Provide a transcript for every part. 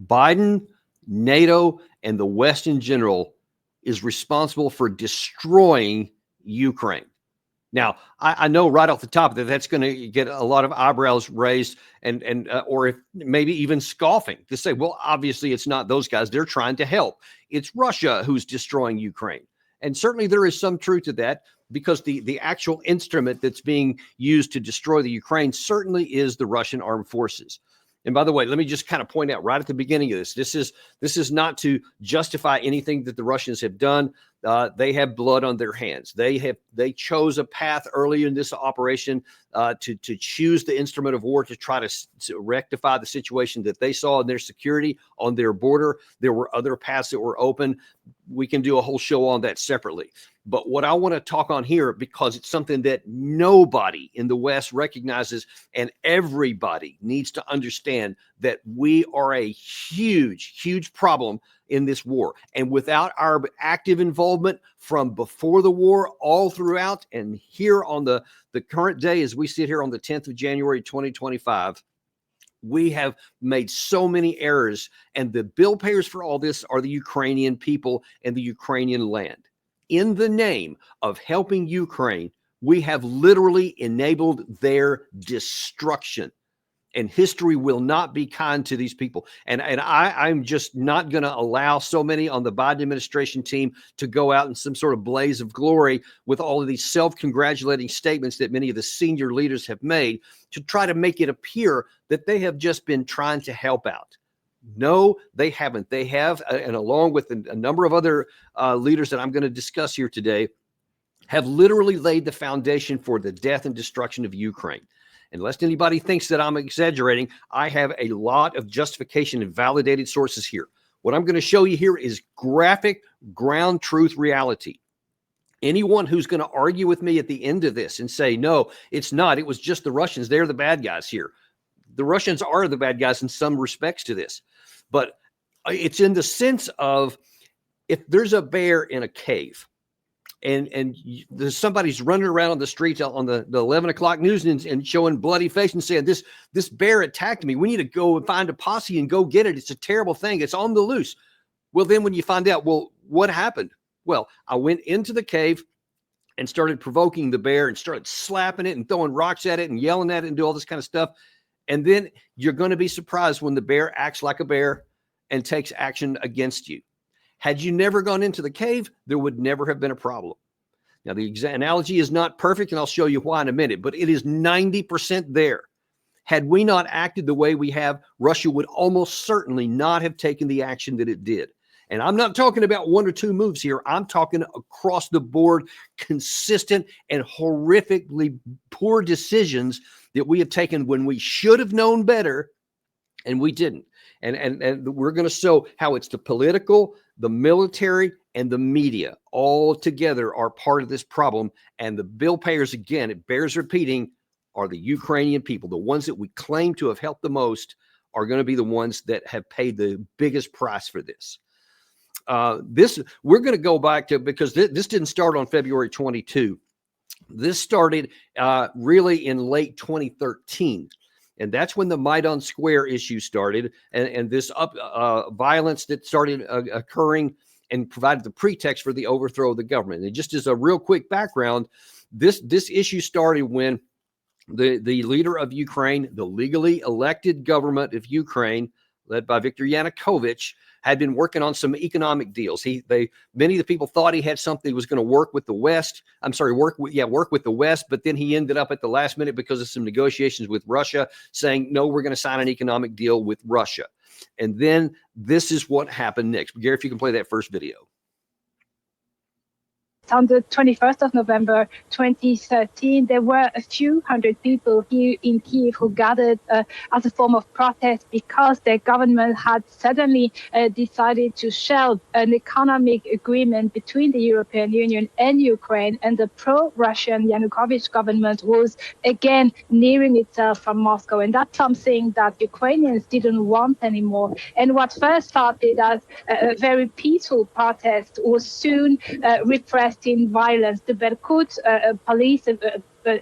Biden, NATO, and the West in general is responsible for destroying Ukraine. Now, I know right off the top that that's going to get a lot of eyebrows raised and or if maybe even scoffing to say, well, obviously it's not those guys. They're trying to help. It's Russia who's destroying Ukraine. And certainly there is some truth to that, because the actual instrument that's being used to destroy the Ukraine certainly is the Russian armed forces. And by the way, let me just kind of point out right at the beginning of this, this is not to justify anything that the Russians have done. They have blood on their hands. They chose a path early in this operation to choose the instrument of war to try to rectify the situation that they saw in their security on their border. There were other paths that were open. We can do a whole show on that separately. But what I want to talk on here, because it's something that nobody in the West recognizes, and everybody needs to understand, that we are a huge, huge problem in this war. And without our active involvement from before the war all throughout, and here on the current day as we sit here on the 10th of January 2025, we have made so many errors, and the bill payers for all this are the Ukrainian people and the Ukrainian land. In the name of helping Ukraine, we have literally enabled their destruction. And history will not be kind to these people. And I'm just not going to allow so many on the Biden administration team to go out in some sort of blaze of glory with all of these self-congratulating statements that many of the senior leaders have made to try to make it appear that they have just been trying to help out. No, they haven't. They have, and along with a number of other leaders that I'm going to discuss here today, have literally laid the foundation for the death and destruction of Ukraine. Unless anybody thinks that I'm exaggerating, I have a lot of justification and validated sources here. What I'm going to show you here is graphic, ground truth reality. Anyone who's going to argue with me at the end of this and say, no, it's not, it was just the Russians, they're the bad guys here. The Russians are the bad guys in some respects to this. But it's in the sense of, if there's a bear in a cave and there's somebody's running around on the streets on the 11 o'clock news and showing bloody face and saying, this bear attacked me, we need to go and find a posse and go get it. It's a terrible thing. It's on the loose. Well, then when you find out, well, what happened? Well, I went into the cave and started provoking the bear and started slapping it and throwing rocks at it and yelling at it and do all this kind of stuff. And then you're going to be surprised when the bear acts like a bear and takes action against you. Had you never gone into the cave, there would never have been a problem. Now, the analogy is not perfect, and I'll show you why in a minute, but it is 90% there. Had we not acted the way we have, Russia would almost certainly not have taken the action that it did. And I'm not talking about one or two moves here. I'm talking across the board, consistent and horrifically poor decisions that we have taken when we should have known better, and we didn't. And we're going to show how it's the political, the military, and the media all together are part of this problem. And the bill payers, again, it bears repeating, are the Ukrainian people. The ones that we claim to have helped the most are going to be the ones that have paid the biggest price for this. We're going to go back to, because this didn't start on February 22. This started really in late 2013. And that's when the Maidan Square issue started, and this violence that started occurring and provided the pretext for the overthrow of the government. And just as a real quick background, this issue started when the leader of Ukraine, the legally elected government of Ukraine, led by Viktor Yanukovych, had been working on some economic deals. Many of the people thought he had something that was going to work with the West. Work with the West, but then he ended up at the last minute, because of some negotiations with Russia, saying, no, we're going to sign an economic deal with Russia. And then this is what happened next. Gary, if you can play that first video. On the 21st of November 2013, there were a few hundred people here in Kyiv who gathered as a form of protest because their government had suddenly decided to shelve an economic agreement between the European Union and Ukraine, and the pro-Russian Yanukovych government was again nearing itself from Moscow. And that's something that Ukrainians didn't want anymore. And what first started as a very peaceful protest was soon repressed seen violence. The Berkut police,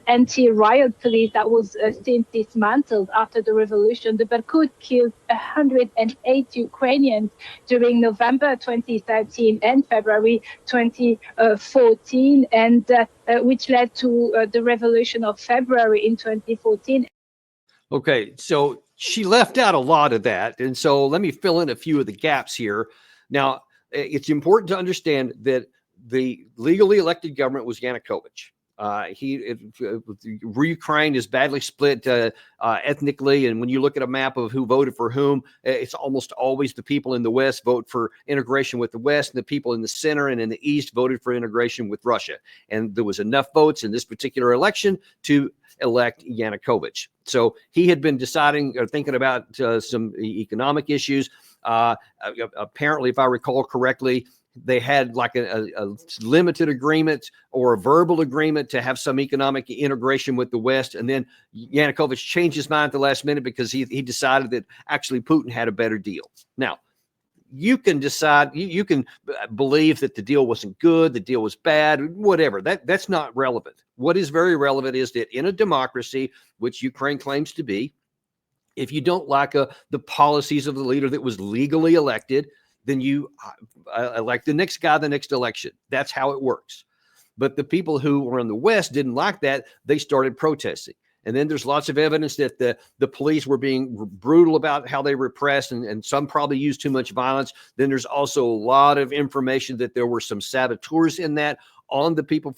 anti-riot police that was since dismantled after the revolution. The Berkut killed 108 Ukrainians during November 2013 and February 2014, and which led to the revolution of February in 2014. Okay, so she left out a lot of that. And so let me fill in a few of the gaps here. Now, it's important to understand that the legally elected government was Yanukovych. Ukraine is badly split ethnically, and when you look at a map of who voted for whom, it's almost always the people in the West vote for integration with the West, and the people in the center and in the East voted for integration with Russia. And there was enough votes in this particular election to elect Yanukovych. So he had been deciding or thinking about some economic issues. Apparently, if I recall correctly, they had like a limited agreement or a verbal agreement to have some economic integration with the West. And then Yanukovych changed his mind at the last minute because he decided that actually Putin had a better deal. Now, you can decide, you can believe that the deal wasn't good, the deal was bad, whatever. That's not relevant. What is very relevant is that in a democracy, which Ukraine claims to be, if you don't like the policies of the leader that was legally elected, then you elect the next guy, the next election. That's how it works. But the people who were in the West didn't like that. They started protesting. And then there's lots of evidence that the police were being brutal about how they repressed, and some probably used too much violence. Then there's also a lot of information that there were some saboteurs in that on the people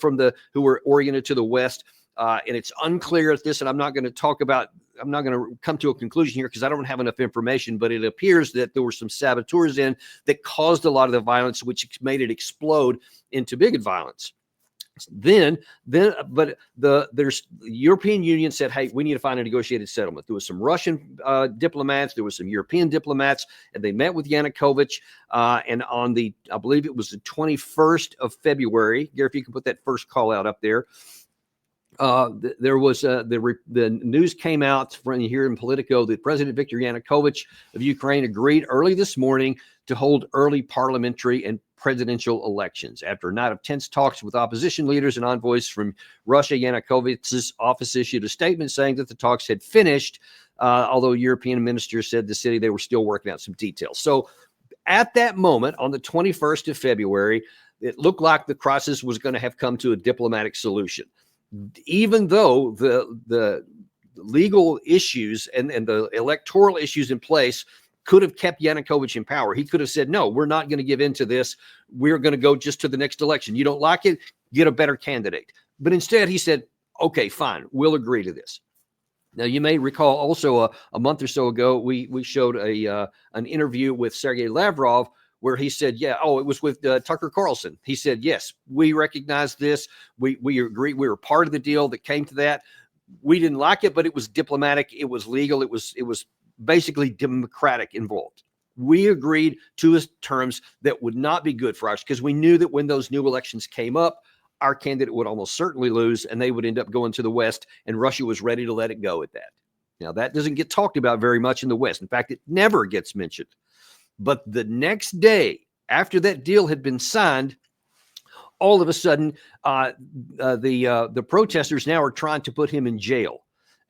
who were oriented to the West. And it's unclear at this, and I'm not going to come to a conclusion here because I don't have enough information, but it appears that there were some saboteurs in that caused a lot of the violence, which made it explode into bigot violence. But the European Union said, hey, we need to find a negotiated settlement. There was some Russian diplomats, there was some European diplomats, and they met with Yanukovych. And on I believe it was the 21st of February, Gary, if you can put that first call out up there. There was the news came out from here in Politico that President Viktor Yanukovych of Ukraine agreed early this morning to hold early parliamentary and presidential elections. After a night of tense talks with opposition leaders and envoys from Russia, Yanukovych's office issued a statement saying that the talks had finished, although European ministers said they were still working out some details. So at that moment, on the 21st of February, it looked like the crisis was going to have come to a diplomatic solution. Even though the legal issues and the electoral issues in place could have kept Yanukovych in power. He could have said, no, we're not going to give in to this. We're going to go just to the next election. You don't like it, get a better candidate. But instead he said, okay, fine, we'll agree to this. Now, you may recall also a month or so ago, we showed an interview with Sergei Lavrov where he said, it was with Tucker Carlson. He said, yes, we recognize this. We agree. We were part of the deal that came to that. We didn't like it, but it was diplomatic. It was legal. It was basically democratic involved. We agreed to terms that would not be good for us because we knew that when those new elections came up, our candidate would almost certainly lose and they would end up going to the West, and Russia was ready to let it go at that. Now, that doesn't get talked about very much in the West. In fact, it never gets mentioned. But the next day, after that deal had been signed, all of a sudden, the protesters now are trying to put him in jail.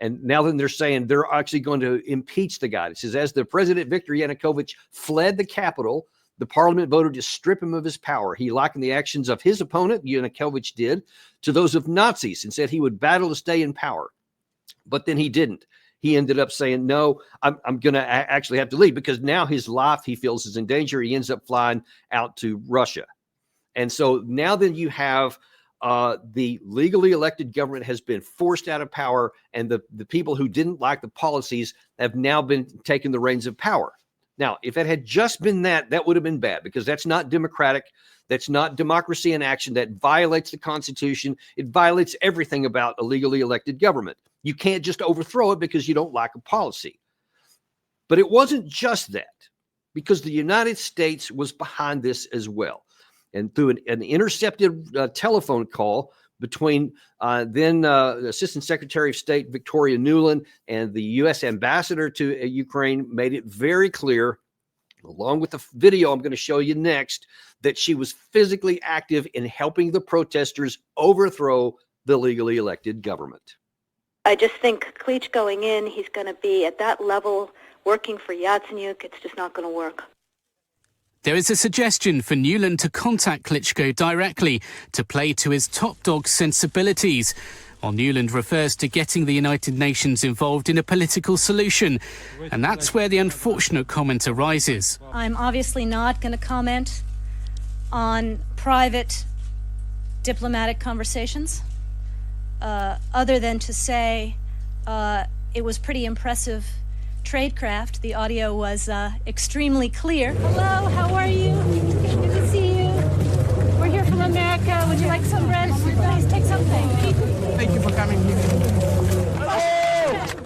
And now then they're saying they're actually going to impeach the guy. It says, as the president, Viktor Yanukovych, fled the capital, the parliament voted to strip him of his power. He likened the actions of his opponent, Yanukovych did, to those of Nazis and said he would battle to stay in power. But then he didn't. He ended up saying, no, I'm going to actually have to leave because now his life, he feels, is in danger. He ends up flying out to Russia. And so now then you have the legally elected government has been forced out of power, and the people who didn't like the policies have now been taking the reins of power. Now, if it had just been that would have been bad because that's not democratic. That's not democracy in action. That violates the Constitution. It violates everything about a legally elected government. You can't just overthrow it because you don't like a policy. But it wasn't just that, because the United States was behind this as well. And through an intercepted telephone call between then Assistant Secretary of State Victoria Nuland and the U.S. ambassador to Ukraine, made it very clear along with the video I'm going to show you next, that she was physically active in helping the protesters overthrow the legally elected government. I just think Klitsch going in, he's going to be at that level working for Yatsenyuk. It's just not going to work. There is a suggestion for Nuland to contact Klitschko directly to play to his top dog sensibilities, while Nuland refers to getting the United Nations involved in a political solution. And that's where the unfortunate comment arises. I'm obviously not going to comment on private diplomatic conversations, other than to say it was pretty impressive tradecraft. The audio was extremely clear. Hello, how are you? Good to see you. We're here from America. Would you like some bread? Please take something. Thank you for coming here.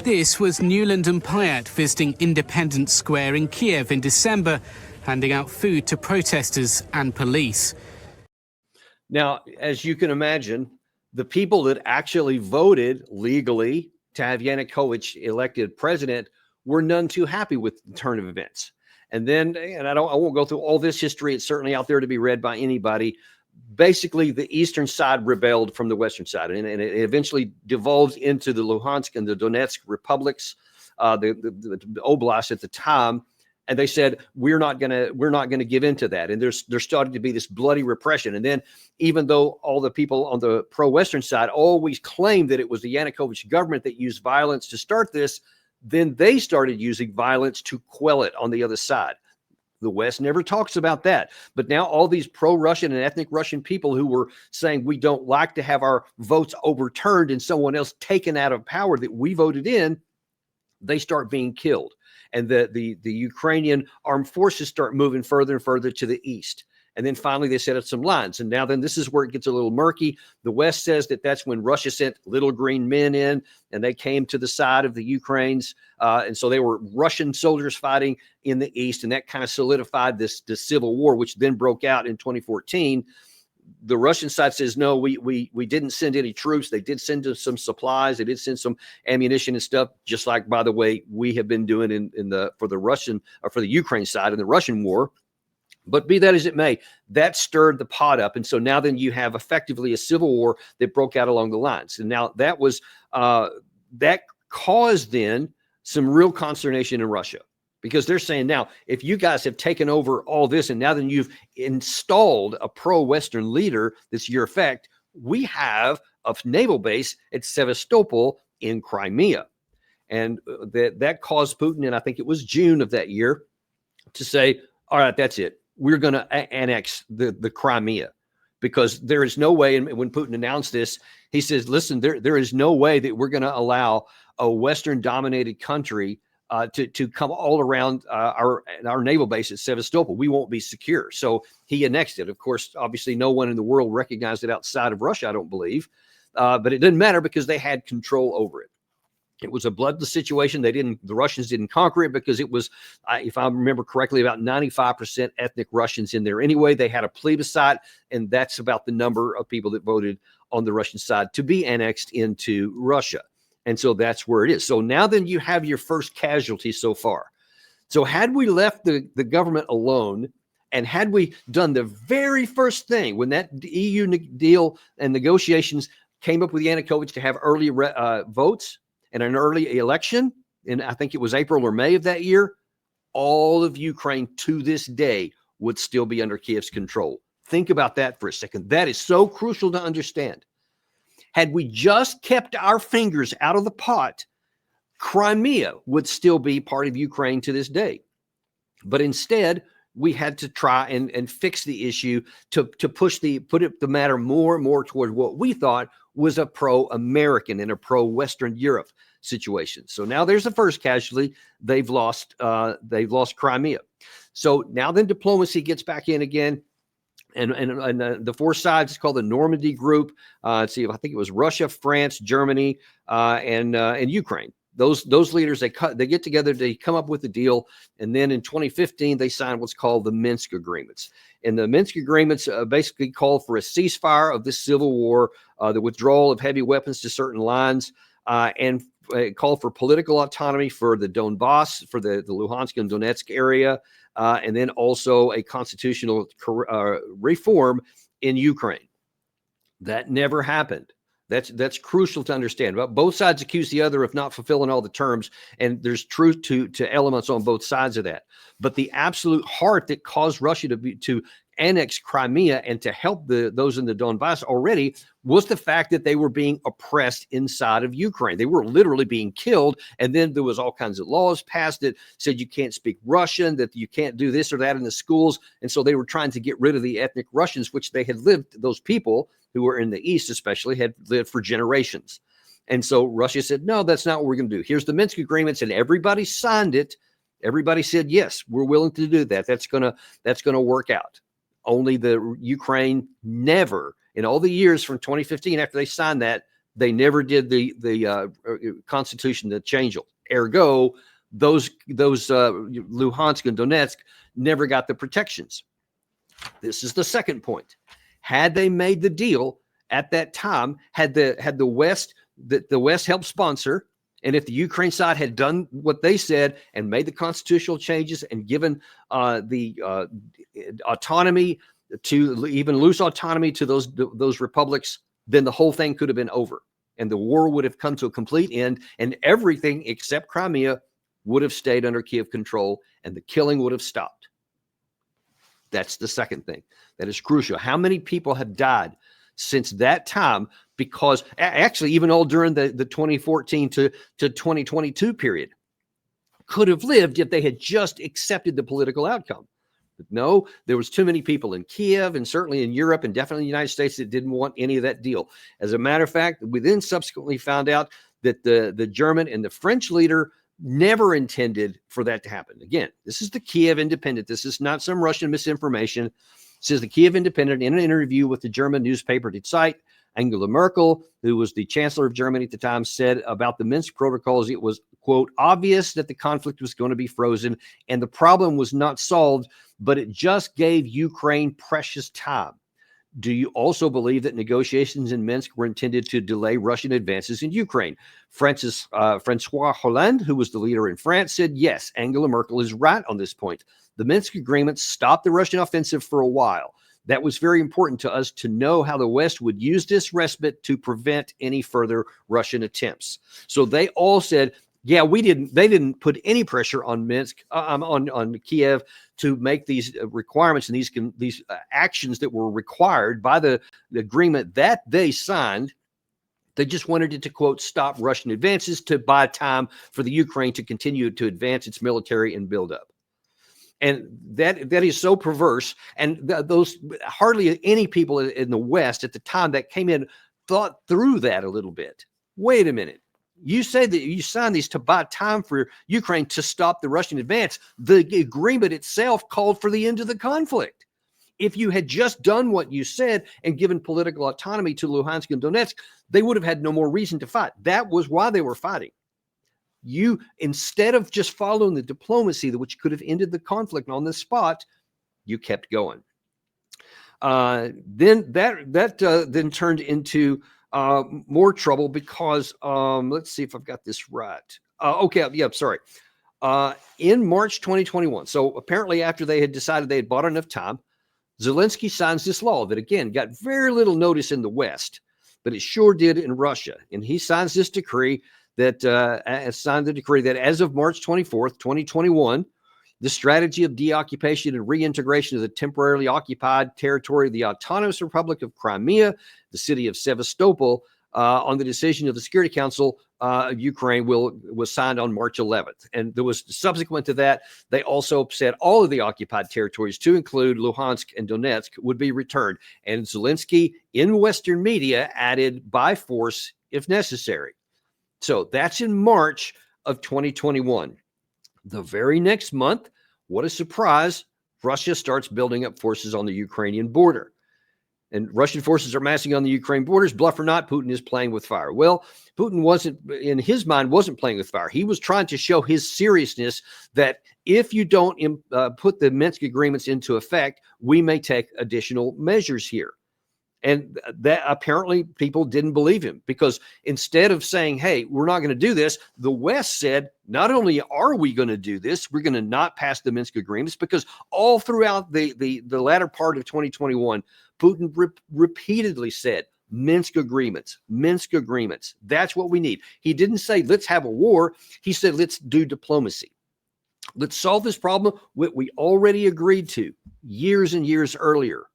This was Nuland and Payat visiting Independence Square in Kiev in December, handing out food to protesters and police. Now, as you can imagine, the people that actually voted legally to have Yanukovych elected president were none too happy with the turn of events. And then, and I won't go through all this history. It's certainly out there to be read by anybody. Basically, the eastern side rebelled from the western side, and it eventually devolved into the Luhansk and the Donetsk republics, the oblast at the time. And they said, we're not gonna give in to that. And there started to be this bloody repression. And then, even though all the people on the pro-Western side always claimed that it was the Yanukovych government that used violence to start this, then they started using violence to quell it on the other side. The West never talks about that. But now all these pro-Russian and ethnic Russian people who were saying we don't like to have our votes overturned and someone else taken out of power that we voted in, they start being killed. And the Ukrainian armed forces start moving further and further to the east. And then finally they set up some lines. And now then this is where it gets a little murky. The West says that that's when Russia sent little green men in and they came to the side of the Ukrainians. And so they were Russian soldiers fighting in the east. And that kind of solidified this civil war, which then broke out in 2014. The Russian side says, no, we didn't send any troops. They did send us some supplies. They did send some ammunition and stuff, just like, by the way, we have been doing for the Ukraine side in the Russian war. But be that as it may, that stirred the pot up. And so now then you have effectively a civil war that broke out along the lines. And now that caused then some real consternation in Russia, because they're saying, now, if you guys have taken over all this and now then you've installed a pro-Western leader that's your effect, we have a naval base at Sevastopol in Crimea. And that caused Putin, and I think it was June of that year, to say, all right, that's it. We're going to annex the Crimea, because there is no way. And when Putin announced this, he says, listen, there is no way that we're going to allow a Western dominated country to come all around our naval base at Sevastopol. We won't be secure. So he annexed it. Of course, obviously no one in the world recognized it outside of Russia, I don't believe. But it didn't matter because they had control over it. It was a bloodless situation. The Russians didn't conquer it because it was, if I remember correctly, about 95% ethnic Russians in there anyway. They had a plebiscite, and that's about the number of people that voted on the Russian side to be annexed into Russia. And so that's where it is. So now then you have your first casualty so far. So had we left the government alone, and had we done the very first thing when that EU deal and negotiations came up with Yanukovych to have early votes, and an early election, and I think it was April or May of that year, all of Ukraine to this day would still be under Kiev's control. Think about that for a second. That is so crucial to understand. Had we just kept our fingers out of the pot, Crimea would still be part of Ukraine to this day. But instead, we had to try and fix the issue to put the matter more and more toward what we thought was a pro-American and a pro-Western Europe situation. So now there's the first casualty. They've lost Crimea. So now then diplomacy gets back in again. And the four sides, it's called the Normandy Group. Let's see, I think it was Russia, France, Germany, and Ukraine. Those leaders, they get together, they come up with a deal, and then in 2015 they signed what's called the Minsk Agreements. And the Minsk Agreements basically called for a ceasefire of this civil war, the withdrawal of heavy weapons to certain lines, and called for political autonomy for the Donbas, for the Luhansk and Donetsk area, and then also a constitutional reform in Ukraine. That never happened. That's crucial to understand. But both sides accuse the other of not fulfilling all the terms, and there's truth to elements on both sides of that. But the absolute heart that caused Russia to annex Crimea and to help those in the Donbas already was the fact that they were being oppressed inside of Ukraine. They were literally being killed, and then there was all kinds of laws passed that said you can't speak Russian, that you can't do this or that in the schools, and so they were trying to get rid of the ethnic Russians, which they had lived, those people who were in the East especially, had lived for generations. And so Russia said, no, that's not what we're going to do. Here's the Minsk agreements, and everybody signed it. Everybody said, yes, we're willing to do that. That's going to work out. Only the Ukraine never, in all the years from 2015 after they signed that, they never did the constitution to change it. Ergo, those Luhansk and Donetsk never got the protections. This is the second point. Had they made the deal at that time, had the West helped sponsor, and if the Ukraine side had done what they said and made the constitutional changes and given the autonomy to even loose autonomy to those republics, then the whole thing could have been over, and the war would have come to a complete end, and everything except Crimea would have stayed under Kiev control, and the killing would have stopped. That's the second thing that is crucial. How many people have died since that time? Because actually, even all during the 2014 to 2022 period could have lived if they had just accepted the political outcome. But no, there was too many people in Kiev and certainly in Europe and definitely in the United States that didn't want any of that deal. As a matter of fact, we then subsequently found out that the German and the French leader never intended for that to happen. Again, this is the Kiev Independent. This is not some Russian misinformation. It says the Kiev Independent in an interview with the German newspaper Die Zeit, Angela Merkel, who was the chancellor of Germany at the time, said about the Minsk protocols, it was, quote, obvious that the conflict was going to be frozen and the problem was not solved, but it just gave Ukraine precious time. Do you also believe that negotiations in Minsk were intended to delay Russian advances in Ukraine? Francois Hollande, who was the leader in France, said, yes, Angela Merkel is right on this point. The Minsk agreement stopped the Russian offensive for a while. That was very important to us to know how the West would use this respite to prevent any further Russian attempts. So they all said, yeah, they didn't put any pressure on Minsk, on Kiev to make these requirements and these actions that were required by the agreement that they signed. They just wanted it to, quote, stop Russian advances to buy time for the Ukraine to continue to advance its military and build up. And that is so perverse. And those hardly any people in the West at the time that came in thought through that a little bit. Wait a minute. You say that you signed these to buy time for Ukraine to stop the Russian advance. The agreement itself called for the end of the conflict. If you had just done what you said and given political autonomy to Luhansk and Donetsk, they would have had no more reason to fight. That was why they were fighting. You, instead of just following the diplomacy which could have ended the conflict on the spot, you kept going. Then that turned into more trouble because let's see if I've got this right. Sorry. In March 2021, so apparently after they had decided they had bought enough time, Zelensky signs this law that, again, got very little notice in the West, but it sure did in Russia. And he signs this decree that as of March 24th, 2021, the strategy of deoccupation and reintegration of the temporarily occupied territory of the Autonomous Republic of Crimea, the city of Sevastopol, on the decision of the Security Council of Ukraine was signed on March 11th. And there was subsequent to that, they also said all of the occupied territories, to include Luhansk and Donetsk, would be returned. And Zelensky in Western media added by force if necessary. So that's in March of 2021. The very next month, what a surprise, Russia starts building up forces on the Ukrainian border. And Russian forces are massing on the Ukraine borders. Bluff or not, Putin is playing with fire. Well, Putin in his mind, wasn't playing with fire. He was trying to show his seriousness that if you don't put the Minsk agreements into effect, we may take additional measures here. And that apparently people didn't believe him, because instead of saying, hey, we're not going to do this, the West said, not only are we going to do this, we're going to not pass the Minsk agreements, because all throughout the latter part of 2021, Putin repeatedly said, Minsk agreements, Minsk agreements. That's what we need. He didn't say, let's have a war. He said, let's do diplomacy. Let's solve this problem we already agreed to years and years earlier.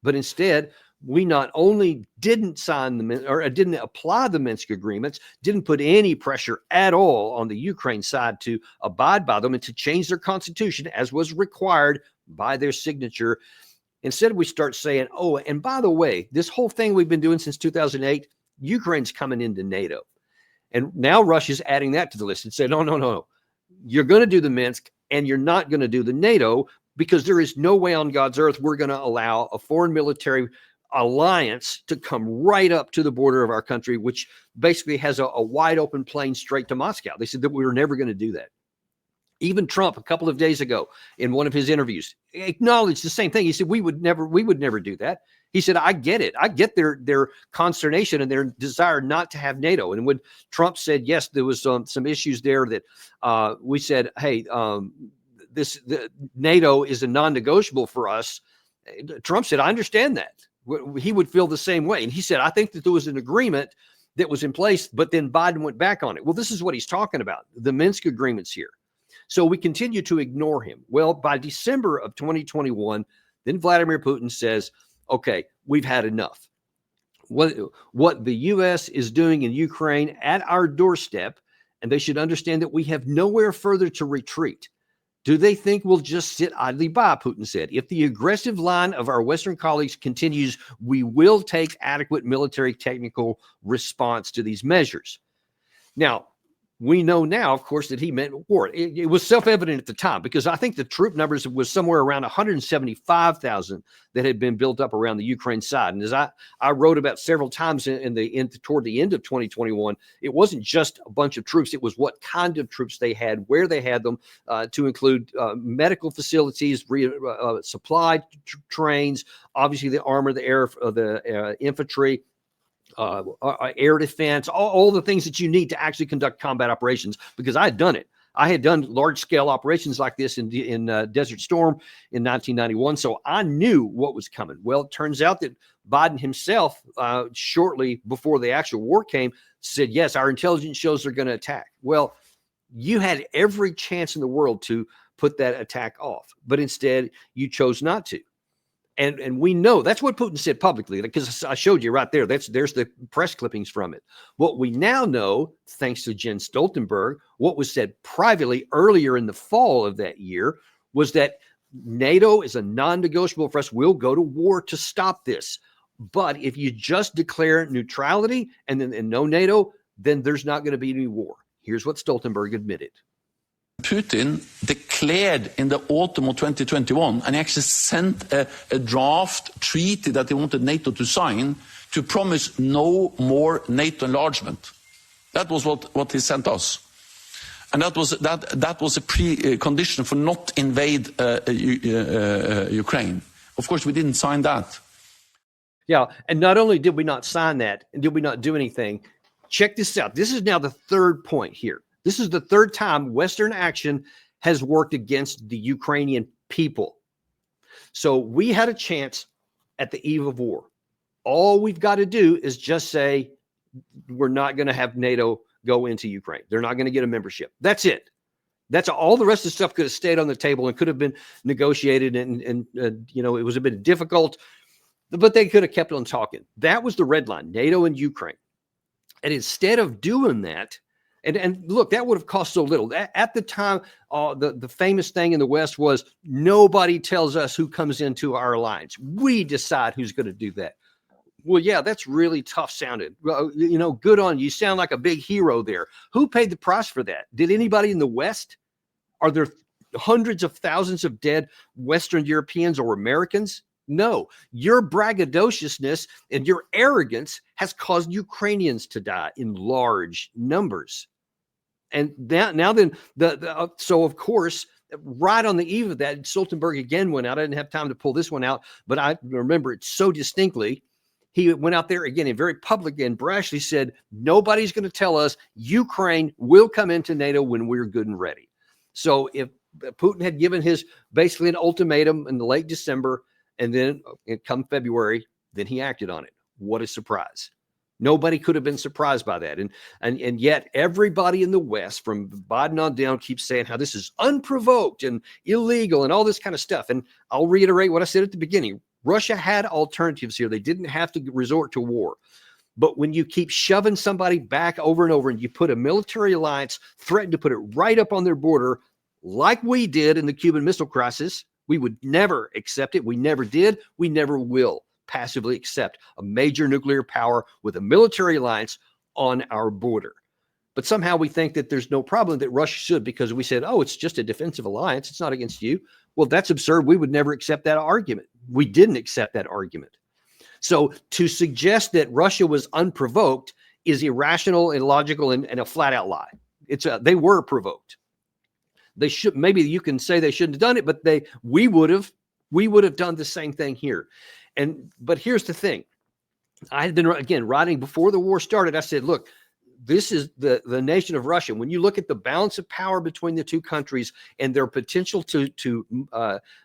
But instead, we not only didn't didn't apply the Minsk agreements, didn't put any pressure at all on the Ukraine side to abide by them and to change their constitution as was required by their signature. Instead, we start saying, oh, and by the way, this whole thing we've been doing since 2008, Ukraine's coming into NATO. And now Russia's adding that to the list and saying, no. You're going to do the Minsk and you're not going to do the NATO, because there is no way on God's earth we're going to allow a foreign military alliance to come right up to the border of our country, which basically has a wide open plane straight to Moscow. They said that we were never going to do that. Even Trump, a couple of days ago, in one of his interviews, acknowledged the same thing. He said, we would never do that. He said, I get it. I get their consternation and their desire not to have NATO. And when Trump said, yes, there was some issues there that we said, hey, the NATO is a non-negotiable for us. Trump said, I understand that. He would feel the same way. And he said, I think that there was an agreement that was in place, but then Biden went back on it. Well, this is what he's talking about, the Minsk agreements here. So we continue to ignore him. Well, by December of 2021, then Vladimir Putin says, okay, we've had enough. What the U.S. is doing in Ukraine at our doorstep, and they should understand that we have nowhere further to retreat. Do they think we'll just sit idly by, Putin said. If the aggressive line of our Western colleagues continues, we will take adequate military technical response to these measures. Now, we know now, of course, that he meant war. It was self-evident at the time, because I think the troop numbers was somewhere around 175,000 that had been built up around the Ukraine side. And as I wrote about several times toward the end of 2021, it wasn't just a bunch of troops. It was what kind of troops they had, where they had them, to include medical facilities, supply trains, obviously the armor, the air, the infantry, air defense, all the things that you need to actually conduct combat operations, because I had done it. I had done large-scale operations like this in Desert Storm in 1991, so I knew what was coming. Well, it turns out that Biden himself, shortly before the actual war came, said, yes, our intelligence shows they're going to attack. Well, you had every chance in the world to put that attack off, but instead you chose not to. And we know that's what Putin said publicly, because I showed you right there. There's the press clippings from it. What we now know, thanks to Jens Stoltenberg, what was said privately earlier in the fall of that year was that NATO is a non-negotiable for us. We'll go to war to stop this. But if you just declare neutrality and no NATO, then there's not going to be any war. Here's what Stoltenberg admitted. Putin declared in the autumn of 2021, and he actually sent a draft treaty that he wanted NATO to sign to promise no more NATO enlargement. That was what he sent us. And that was a precondition for not invade Ukraine. Of course, we didn't sign that. Yeah, and not only did we not sign that, and did we not do anything, check this out. This is now the third point here. This is the third time Western action has worked against the Ukrainian people. So we had a chance at the eve of war. All we've got to do is just say, we're not going to have NATO go into Ukraine. They're not going to get a membership. That's it. That's all. The rest of the stuff could have stayed on the table and could have been negotiated. And it was a bit difficult, but they could have kept on talking. That was the red line, NATO and Ukraine. And instead of doing that, and look, that would have cost so little. At the time, the famous thing in the West was nobody tells us who comes into our alliance. We decide who's going to do that. Well, yeah, that's really tough sounding. Well, good on you. You sound like a big hero there. Who paid the price for that? Did anybody in the West? Are there hundreds of thousands of dead Western Europeans or Americans? No, your braggadociousness and your arrogance has caused Ukrainians to die in large numbers. And so of course, right on the eve of that, Stoltenberg again went out. I didn't have time to pull this one out, but I remember it so distinctly. he went out there again and very public and brashly said, nobody's going to tell us Ukraine will come into NATO when we're good and ready. So if Putin had given his basically an ultimatum in the late December, and then come February, then he acted on it. What a surprise. Nobody could have been surprised by that. And yet everybody in the West, from Biden on down, keeps saying how this is unprovoked and illegal and all this kind of stuff. And I'll reiterate what I said at the beginning. Russia had alternatives here. They didn't have to resort to war. But when you keep shoving somebody back over and over, and you put a military alliance, threaten to put it right up on their border, like we did in the Cuban Missile Crisis, we would never accept it. We never did. We never will passively accept a major nuclear power with a military alliance on our border. But somehow we think that there's no problem that Russia should, because we said, oh, it's just a defensive alliance. It's not against you. Well, that's absurd. We would never accept that argument. We didn't accept that argument. So to suggest that Russia was unprovoked is irrational, illogical, and a flat out lie. They were provoked. They should, maybe you can say they shouldn't have done it, but we would have done the same thing here. But here's the thing. I had been, again, writing before the war started. I said, look, this is the nation of Russia. When you look at the balance of power between the two countries and their potential to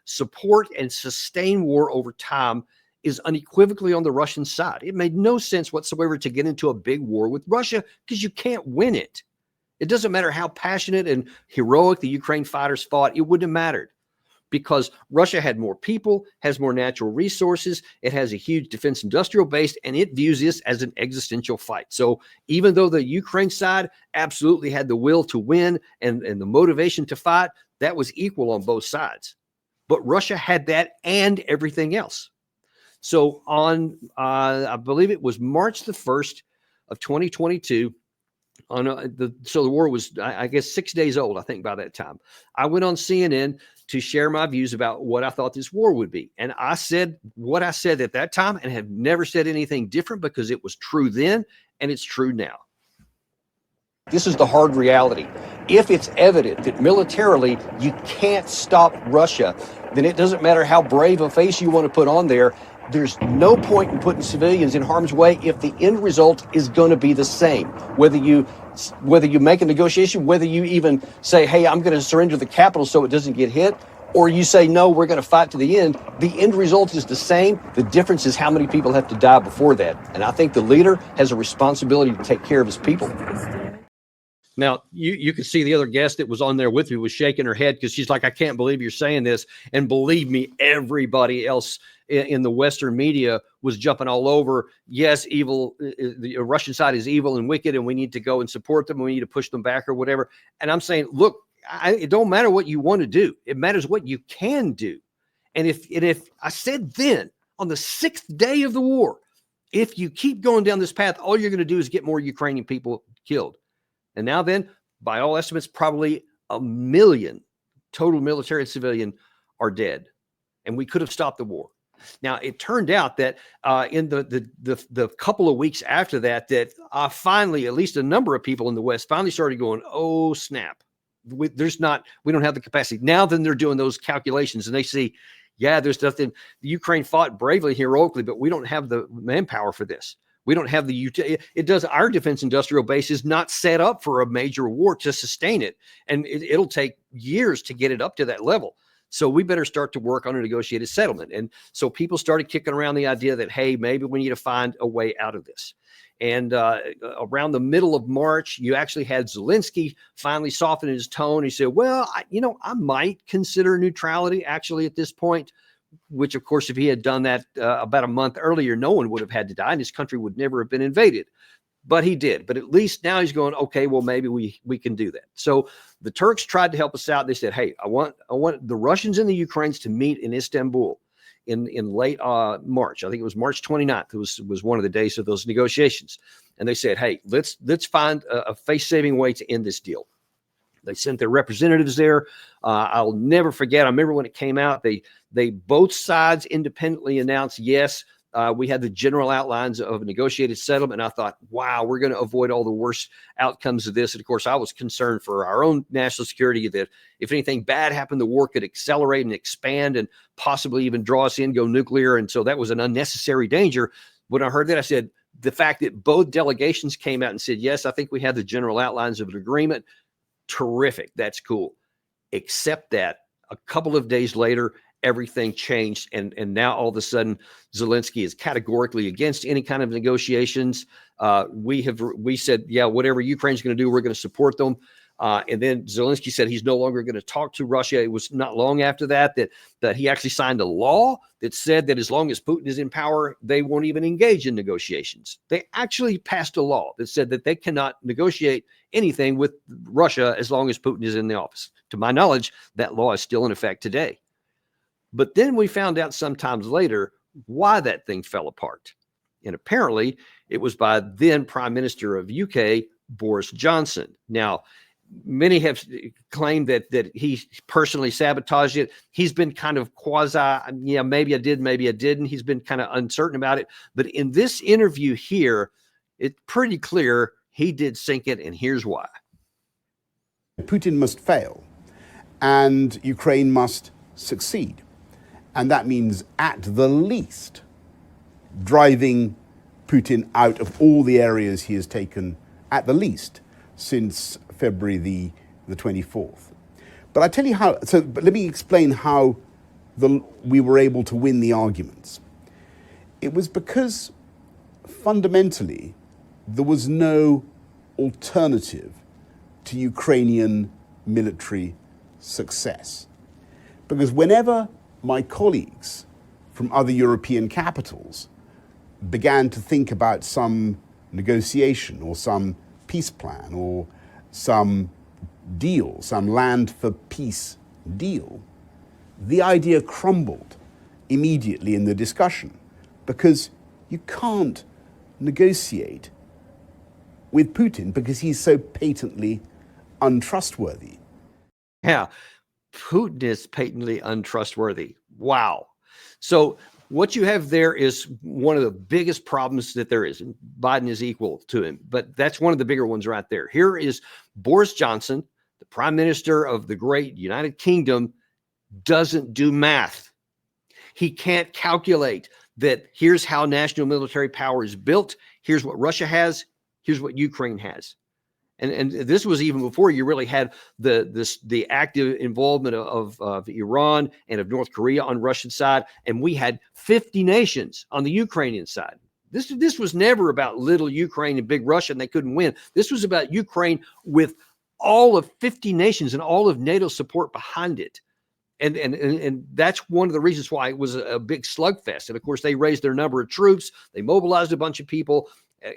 support and sustain war over time is unequivocally on the Russian side. It made no sense whatsoever to get into a big war with Russia because you can't win it. It doesn't matter how passionate and heroic the Ukraine fighters fought. It wouldn't have mattered, because Russia had more people, has more natural resources. It has a huge defense industrial base, and it views this as an existential fight. So even though the Ukraine side absolutely had the will to win and the motivation to fight, that was equal on both sides. But Russia had that and everything else. So on, I believe it was March the 1st of 2022, so the war was, I guess, 6 days old, I think, by that time. I went on CNN to share my views about what I thought this war would be. And I said what I said at that time and have never said anything different, because it was true then and it's true now. This is the hard reality. If it's evident that militarily you can't stop Russia, then it doesn't matter how brave a face you want to put on there. There's no point in putting civilians in harm's way if the end result is going to be the same. Whether you make a negotiation, whether you even say, hey, I'm going to surrender the capital so it doesn't get hit, or you say, no, we're going to fight to the end result is the same. The difference is how many people have to die before that. And I think the leader has a responsibility to take care of his people. Now, you could see the other guest that was on there with me was shaking her head, because she's like, I can't believe you're saying this. And believe me, everybody else in the Western media was jumping all over. Yes, evil. The Russian side is evil and wicked, and we need to go and support them. We need to push them back or whatever. And I'm saying, look, it don't matter what you want to do. It matters what you can do. And if I said then, on the 6th day of the war, if you keep going down this path, all you're going to do is get more Ukrainian people killed. And now then, by all estimates, probably 1 million total military and civilian are dead. And we could have stopped the war. Now, it turned out that in the couple of weeks after that, finally, at least a number of people in the West finally started going, oh, snap. We don't have the capacity. Now then they're doing those calculations, and they see, yeah, there's nothing. The Ukraine fought bravely, heroically, but we don't have the manpower for this. We don't have our defense industrial base is not set up for a major war to sustain it. And it'll take years to get it up to that level. So we better start to work on a negotiated settlement. And so people started kicking around the idea that, hey, maybe we need to find a way out of this. And around the middle of March, you actually had Zelensky finally soften his tone. He said, well, I might consider neutrality actually at this point, which, of course, if he had done that about a month earlier, no one would have had to die and his country would never have been invaded. But he did. But at least now he's going, okay, well, maybe we can do that. So the Turks tried to help us out. They said, hey, I want the Russians and the Ukrainians to meet in Istanbul in late March. I think it was March 29th. It was one of the days of those negotiations. And they said, hey, let's find a face-saving way to end this deal. They sent their representatives there. I'll never forget. I remember when it came out, they both sides independently announced, yes, we had the general outlines of a negotiated settlement. And I thought, wow, we're going to avoid all the worst outcomes of this. And of course, I was concerned for our own national security that if anything bad happened, the war could accelerate and expand and possibly even draw us in, go nuclear. And so that was an unnecessary danger. when I heard that, I said, the fact that both delegations came out and said, yes, I think we have the general outlines of an agreement. Terrific. That's cool. Except that a couple of days later, everything changed. And now all of a sudden, Zelensky is categorically against any kind of negotiations. We said, yeah, whatever Ukraine's going to do, we're going to support them. And then Zelensky said he's no longer going to talk to Russia. It was not long after that he actually signed a law that said that as long as Putin is in power, they won't even engage in negotiations. They actually passed a law that said that they cannot negotiate anything with Russia as long as Putin is in the office. To my knowledge, that law is still in effect today. But then we found out sometimes later why that thing fell apart. And apparently it was by then Prime Minister of UK, Boris Johnson. Now, many have claimed that he personally sabotaged it. He's been kind of yeah, maybe I did, maybe I didn't. He's been kind of uncertain about it. But in this interview here, it's pretty clear he did sink it, and here's why. Putin must fail, and Ukraine must succeed. And that means, at the least, driving Putin out of all the areas he has taken, at the least, since February the 24th. But I tell you how, but let me explain how we were able to win the arguments. It was because fundamentally there was no alternative to Ukrainian military success. Because whenever my colleagues from other European capitals began to think about some negotiation or some peace plan or some deal, some land for peace deal, the idea crumbled immediately in the discussion, because you can't negotiate with Putin because he's so patently untrustworthy. Yeah, Putin is patently untrustworthy. Wow. So what you have there is one of the biggest problems that there is. And Biden is equal to him, but that's one of the bigger ones right there. Here is Boris Johnson, the Prime Minister of the great United Kingdom, doesn't do math. He can't calculate that here's how national military power is built. Here's what Russia has. Here's what Ukraine has. And this was even before you really had the active involvement of Iran and of North Korea on Russian side, and we had 50 nations on the Ukrainian side. This was never about little Ukraine and big Russia, and they couldn't win. This was about Ukraine with all of 50 nations and all of NATO's support behind it. And that's one of the reasons why it was a big slugfest. And of course, they raised their number of troops. They mobilized a bunch of people.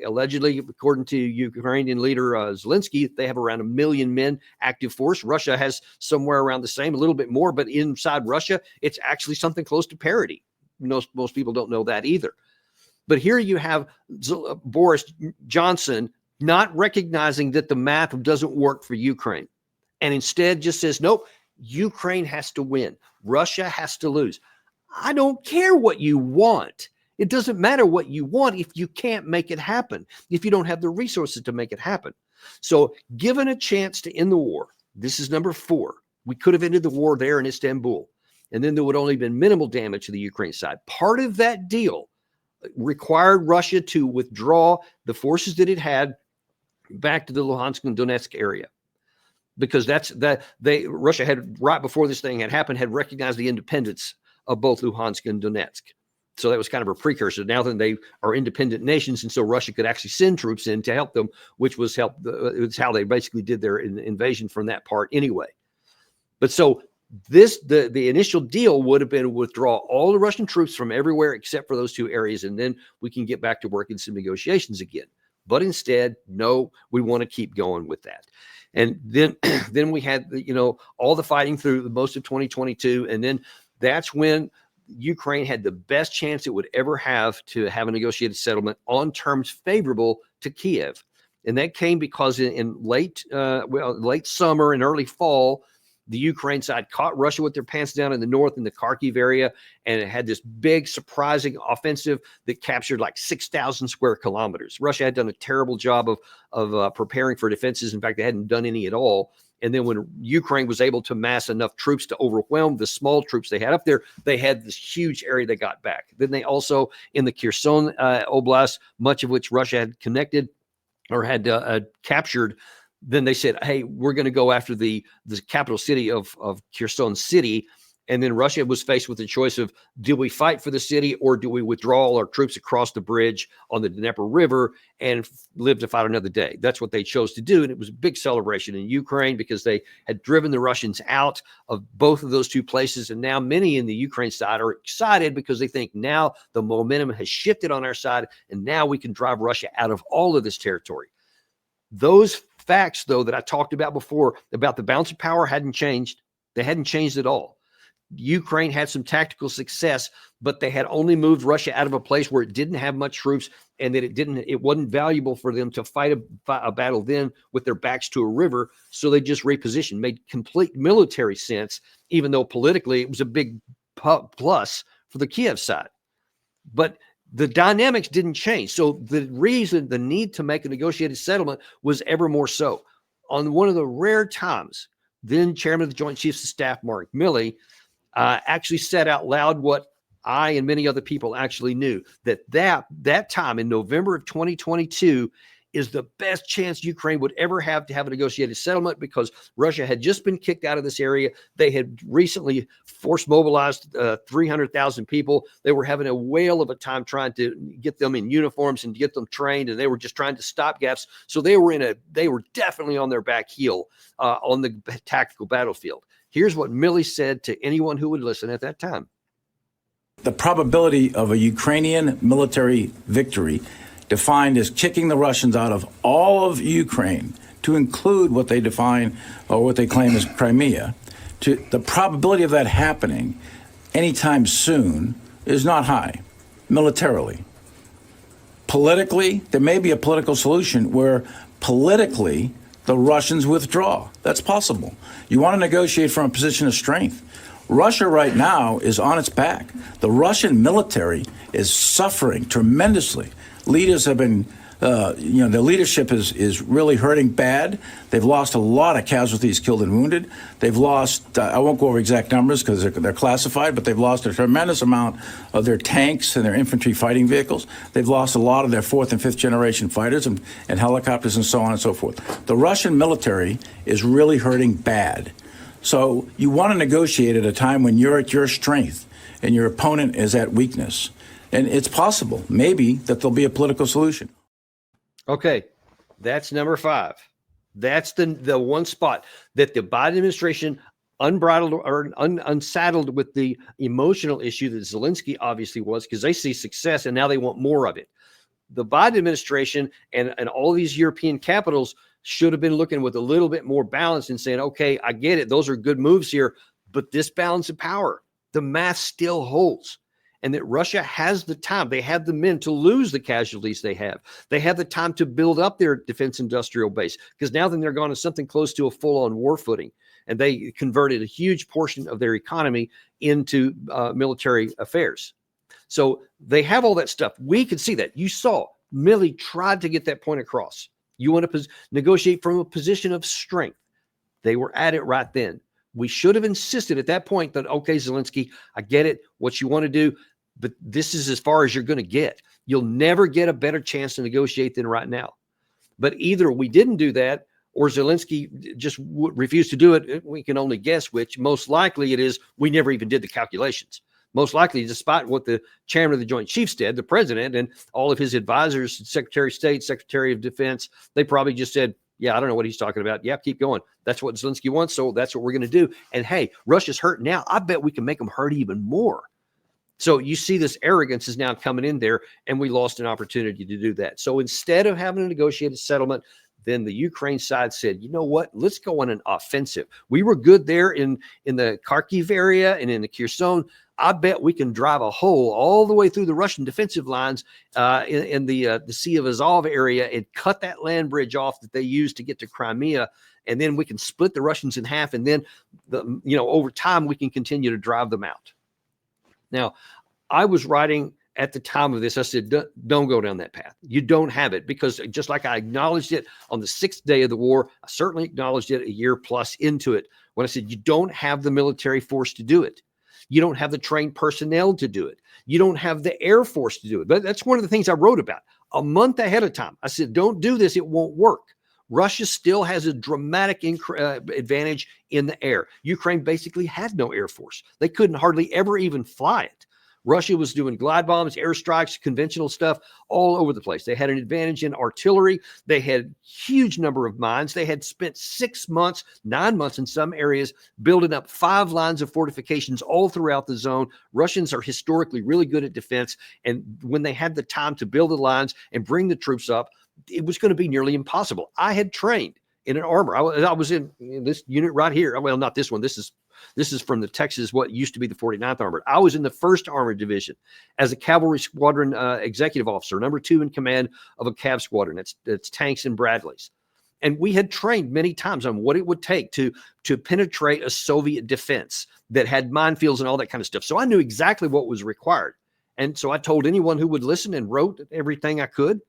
Allegedly, according to Ukrainian leader Zelensky, they have around 1 million men active force. Russia has somewhere around the same, a little bit more, but inside Russia, it's actually something close to parity. Most people don't know that either. But here you have Boris Johnson not recognizing that the math doesn't work for Ukraine, and instead just says, nope, Ukraine has to win. Russia has to lose. I don't care what you want. It doesn't matter what you want if you can't make it happen, if you don't have the resources to make it happen. So given a chance to end the war, this is number 4. We could have ended the war there in Istanbul, and then there would only been minimal damage to the Ukraine side. Part of that deal required Russia to withdraw the forces that it had back to the Luhansk and Donetsk area, because Russia had, right before this thing had happened, had recognized the independence of both Luhansk and Donetsk. So that was kind of a precursor. Now that they are independent nations, and so Russia could actually send troops in to help them, which was it's how they basically did their invasion from that part anyway. But so the initial deal would have been to withdraw all the Russian troops from everywhere except for those 2 areas, and then we can get back to working some negotiations again. But instead, no, we want to keep going with that. And then we had all the fighting through most of 2022, and then that's when Ukraine had the best chance it would ever have to have a negotiated settlement on terms favorable to Kiev. And that came because in late summer and early fall, the Ukraine side caught Russia with their pants down in the north in the Kharkiv area, and it had this big, surprising offensive that captured like 6,000 square kilometers. Russia had done a terrible job of preparing for defenses. In fact, they hadn't done any at all. And then when Ukraine was able to mass enough troops to overwhelm the small troops they had up there, they had this huge area they got back. Then they also, in the Kherson Oblast, much of which Russia had connected or had captured, then they said, hey, we're going to go after the capital city of Kherson City. And then Russia was faced with the choice of, do we fight for the city or do we withdraw all our troops across the bridge on the Dnieper River and live to fight another day? That's what they chose to do. And it was a big celebration in Ukraine because they had driven the Russians out of both of those two places. And now many in the Ukraine side are excited because they think now the momentum has shifted on our side and now we can drive Russia out of all of this territory. Those facts, though, that I talked about before about the balance of power hadn't changed. They hadn't changed at all. Ukraine had some tactical success, but they had only moved Russia out of a place where it didn't have much troops and that it wasn't valuable for them to fight a battle then with their backs to a river. So they just repositioned, made complete military sense, even though politically it was a big plus for the Kiev side. But the dynamics didn't change. So the need to make a negotiated settlement was ever more so. On one of the rare times, then Chairman of the Joint Chiefs of Staff, Mark Milley, actually said out loud what I and many other people actually knew, that time in November of 2022 is the best chance Ukraine would ever have to have a negotiated settlement because Russia had just been kicked out of this area. They had recently force mobilized 300,000 people. They were having a whale of a time trying to get them in uniforms and get them trained, and they were just trying to stop gaps. So they were definitely on their back heel on the tactical battlefield. Here's what Milley said to anyone who would listen at that time. The probability of a Ukrainian military victory defined as kicking the Russians out of all of Ukraine, to include what they define or what they claim as Crimea, the probability of that happening anytime soon is not high, militarily. Politically, there may be a political solution where politically the Russians withdraw. That's possible. You want to negotiate from a position of strength. Russia right now is on its back. The Russian military is suffering tremendously. Leaders have been, their leadership is really hurting bad. They've lost a lot of casualties, killed and wounded. They've lost, I won't go over exact numbers because they're classified, but they've lost a tremendous amount of their tanks and their infantry fighting vehicles. They've lost a lot of their fourth and fifth generation fighters and helicopters and so on and so forth. The Russian military is really hurting bad. So you want to negotiate at a time when you're at your strength and your opponent is at weakness. And it's possible, maybe, that there'll be a political solution. Okay, that's number 5. That's the one spot that the Biden administration unbridled or unsaddled with the emotional issue that Zelensky obviously was, because they see success and now they want more of it. The Biden administration and all these European capitals should have been looking with a little bit more balance and saying, okay, I get it. Those are good moves here, but this balance of power, the math still holds. And that Russia has the time. They have the men to lose the casualties they have. They have the time to build up their defense industrial base, because now then they're gone to something close to a full-on war footing. And they converted a huge portion of their economy into military affairs. So they have all that stuff. We could see that. You saw Milley tried to get that point across. You want to negotiate from a position of strength. They were at it right then. We should have insisted at that point that, okay, Zelensky, I get it, what you want to do, but this is as far as you're going to get. You'll never get a better chance to negotiate than right now. But either we didn't do that or Zelensky just refused to do it. We can only guess which. Most likely it is we never even did the calculations. Most likely, despite what the chairman of the Joint Chiefs did, the president and all of his advisors, Secretary of State, Secretary of Defense, they probably just said, yeah, I don't know what he's talking about. Yeah, keep going. That's what Zelensky wants, so that's what we're going to do. And hey, Russia's hurt now. I bet we can make them hurt even more. So you see this arrogance is now coming in there, and we lost an opportunity to do that. So instead of having a negotiated settlement, then the Ukraine side said, you know what, let's go on an offensive. We were good there in the Kharkiv area and in the Kherson. I bet we can drive a hole all the way through the Russian defensive lines in the Sea of Azov area and cut that land bridge off that they used to get to Crimea. And then we can split the Russians in half. And then, over time, we can continue to drive them out. Now, I was writing at the time of this, I said, don't go down that path. You don't have it, because just like I acknowledged it on the 6th day of the war, I certainly acknowledged it a year plus into it when I said, you don't have the military force to do it. You don't have the trained personnel to do it. You don't have the Air Force to do it. But that's one of the things I wrote about a month ahead of time. I said, don't do this. It won't work. Russia still has a dramatic advantage in the air. Ukraine basically had no Air Force. They couldn't hardly ever even fly it. Russia was doing glide bombs, airstrikes, conventional stuff all over the place. They had an advantage in artillery. They had huge number of mines. They had spent 6 months, 9 months in some areas, building up 5 lines of fortifications all throughout the zone. Russians are historically really good at defense. And when they had the time to build the lines and bring the troops up, it was going to be nearly impossible. I had trained in an armor. I was in this unit right here. Well, not this one. This is from the Texas, what used to be the 49th Armored. I was in the 1st Armored Division as a cavalry squadron executive officer, number 2 in command of a cav squadron. That's tanks and Bradleys. And we had trained many times on what it would take to penetrate a Soviet defense that had minefields and all that kind of stuff. So I knew exactly what was required. And so I told anyone who would listen and wrote everything I could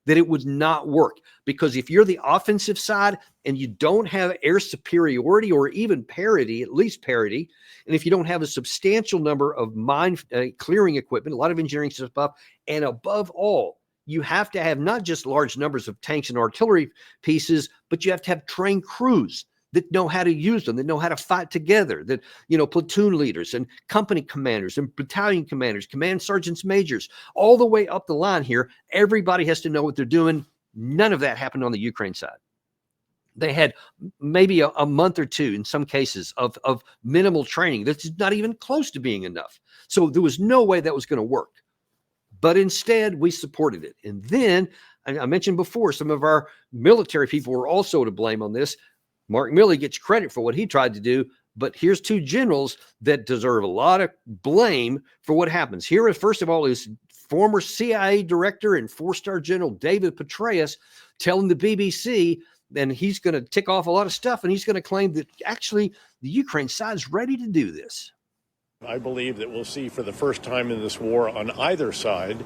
that it would not work, because if you're the offensive side and you don't have air superiority or even parity, at least parity, and if you don't have a substantial number of mine clearing equipment, a lot of engineering stuff, and above all, you have to have not just large numbers of tanks and artillery pieces, but you have to have trained crews that know how to use them, that know how to fight together, that, platoon leaders and company commanders and battalion commanders, command sergeants majors, all the way up the line here. Everybody has to know what they're doing. None of that happened on the Ukraine side. They had maybe a month or 2 in some cases of minimal training. That's not even close to being enough. So there was no way that was going to work. But instead, we supported it. And then, I mentioned before, some of our military people were also to blame on this. Mark Milley gets credit for what he tried to do, but here's 2 generals that deserve a lot of blame for what happens. Here, first of all, is former CIA director and 4-star General David Petraeus telling the BBC, and he's going to tick off a lot of stuff, and he's going to claim that actually the Ukraine side is ready to do this. I believe that we'll see for the first time in this war on either side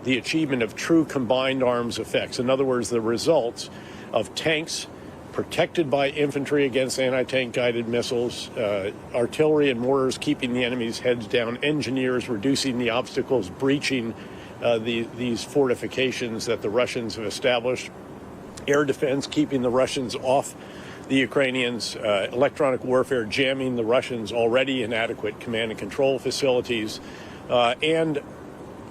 the achievement of true combined arms effects. In other words, the results of tanks protected by infantry against anti-tank guided missiles, artillery and mortars keeping the enemy's heads down, engineers reducing the obstacles, breaching these fortifications that the Russians have established, air defense keeping the Russians off the Ukrainians, electronic warfare jamming the Russians' already inadequate command and control facilities, and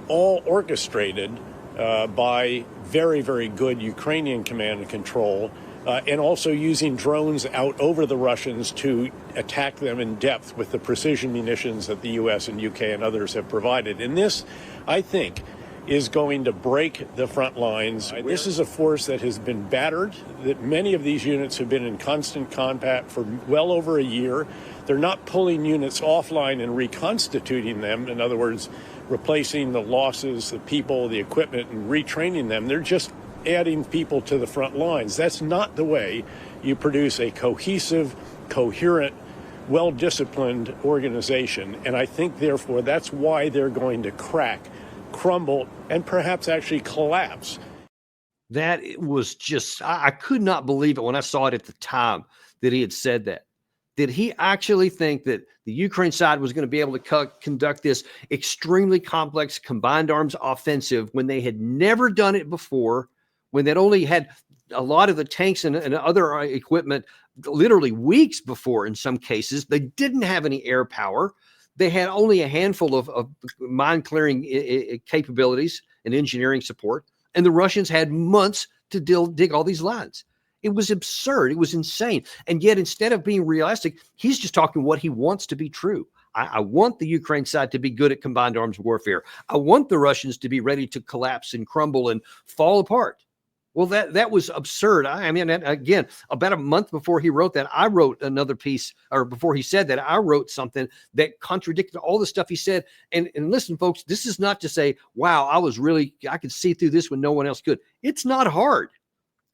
all orchestrated by very, very good Ukrainian command and control, and also using drones out over the Russians to attack them in depth with the precision munitions that the U.S. and U.K. and others have provided. And this, I think, is going to break the front lines. This is a force that has been battered, that many of these units have been in constant combat for well over a year. They're not pulling units offline and reconstituting them. In other words, replacing the losses, the people, the equipment, and retraining them. They're just adding people to the front lines. That's not the way you produce a cohesive, coherent, well-disciplined organization. And I think, therefore, that's why they're going to crack, crumble, and perhaps actually collapse. That was just, I could not believe it when I saw it at the time that he had said that. Did he actually think that the Ukraine side was going to be able to conduct this extremely complex combined arms offensive when they had never done it before, when they'd only had a lot of the tanks and other equipment literally weeks before in some cases? They didn't have any air power. They had only a handful of mine clearing capabilities and engineering support. And the Russians had months to dig all these lines. It was absurd. It was insane. And yet, instead of being realistic, he's just talking what he wants to be true. I want the Ukraine side to be good at combined arms warfare. I want the Russians to be ready to collapse and crumble and fall apart. Well, that was absurd. I mean, again, about a month before he wrote that, I wrote another piece, or before he said that, I wrote something that contradicted all the stuff he said. And listen, folks, this is not to say, wow, I could see through this when no one else could. It's not hard.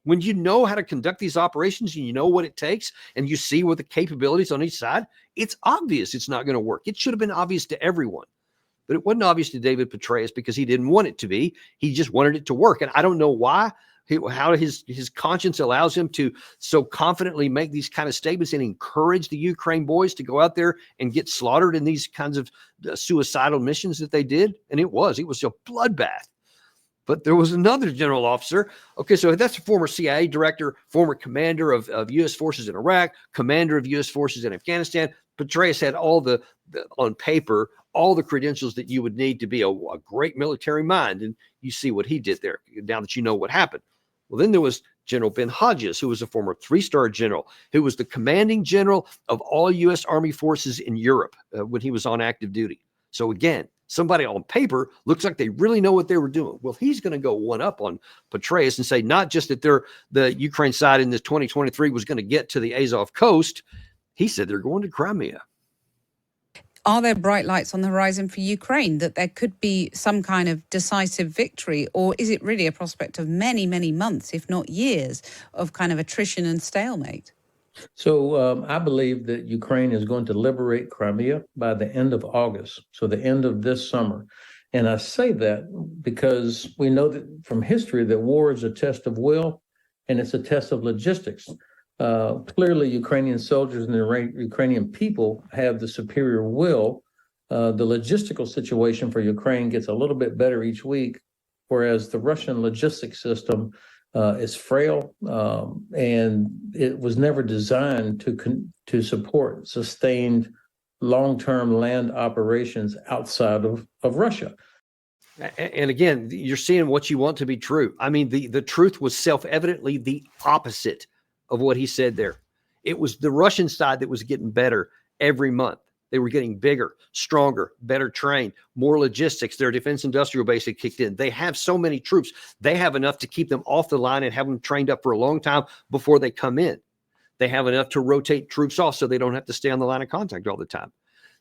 When you know how to conduct these operations and you know what it takes and you see what the capabilities on each side, it's obvious it's not going to work. It should have been obvious to everyone. but it wasn't obvious to David Petraeus because he didn't want it to be. He just wanted it to work. And I don't know why, how his conscience allows him to so confidently make these kind of statements and encourage the Ukraine boys to go out there and get slaughtered in these kinds of suicidal missions that they did. And it was a bloodbath. But there was another general officer. Okay, so that's a former CIA director, former commander of U.S. forces in Iraq, commander of U.S. forces in Afghanistan. Petraeus had all the on paper, all the credentials that you would need to be a great military mind. And you see what he did there, now that you know what happened. Well, then there was General Ben Hodges, who was a former 3-star general, who was the commanding general of all U.S. Army forces in Europe when he was on active duty. So again, somebody on paper looks like they really know what they were doing. Well, he's going to go one up on Petraeus and say not just that the Ukraine side in this 2023 was going to get to the Azov coast. He said they're going to Crimea. Are there bright lights on the horizon for Ukraine, that there could be some kind of decisive victory? Or is it really a prospect of many, many months, if not years, of kind of attrition and stalemate? So I believe that Ukraine is going to liberate Crimea by the end of August, so the end of this summer. And I say that because we know that from history that war is a test of will and it's a test of logistics. Clearly, Ukrainian soldiers and the Ukrainian people have the superior will. The logistical situation for Ukraine gets a little bit better each week, whereas the Russian logistics system is frail, and it was never designed to support sustained long-term land operations outside of Russia. And again, you're seeing what you want to be true. I mean, the truth was self-evidently the opposite of what he said there. It was the Russian side that was getting better every month. They were getting bigger, stronger, better trained, more logistics. Their defense industrial base had kicked in. They have so many troops. They have enough to keep them off the line and have them trained up for a long time before they come in. They have enough to rotate troops off so they don't have to stay on the line of contact all the time.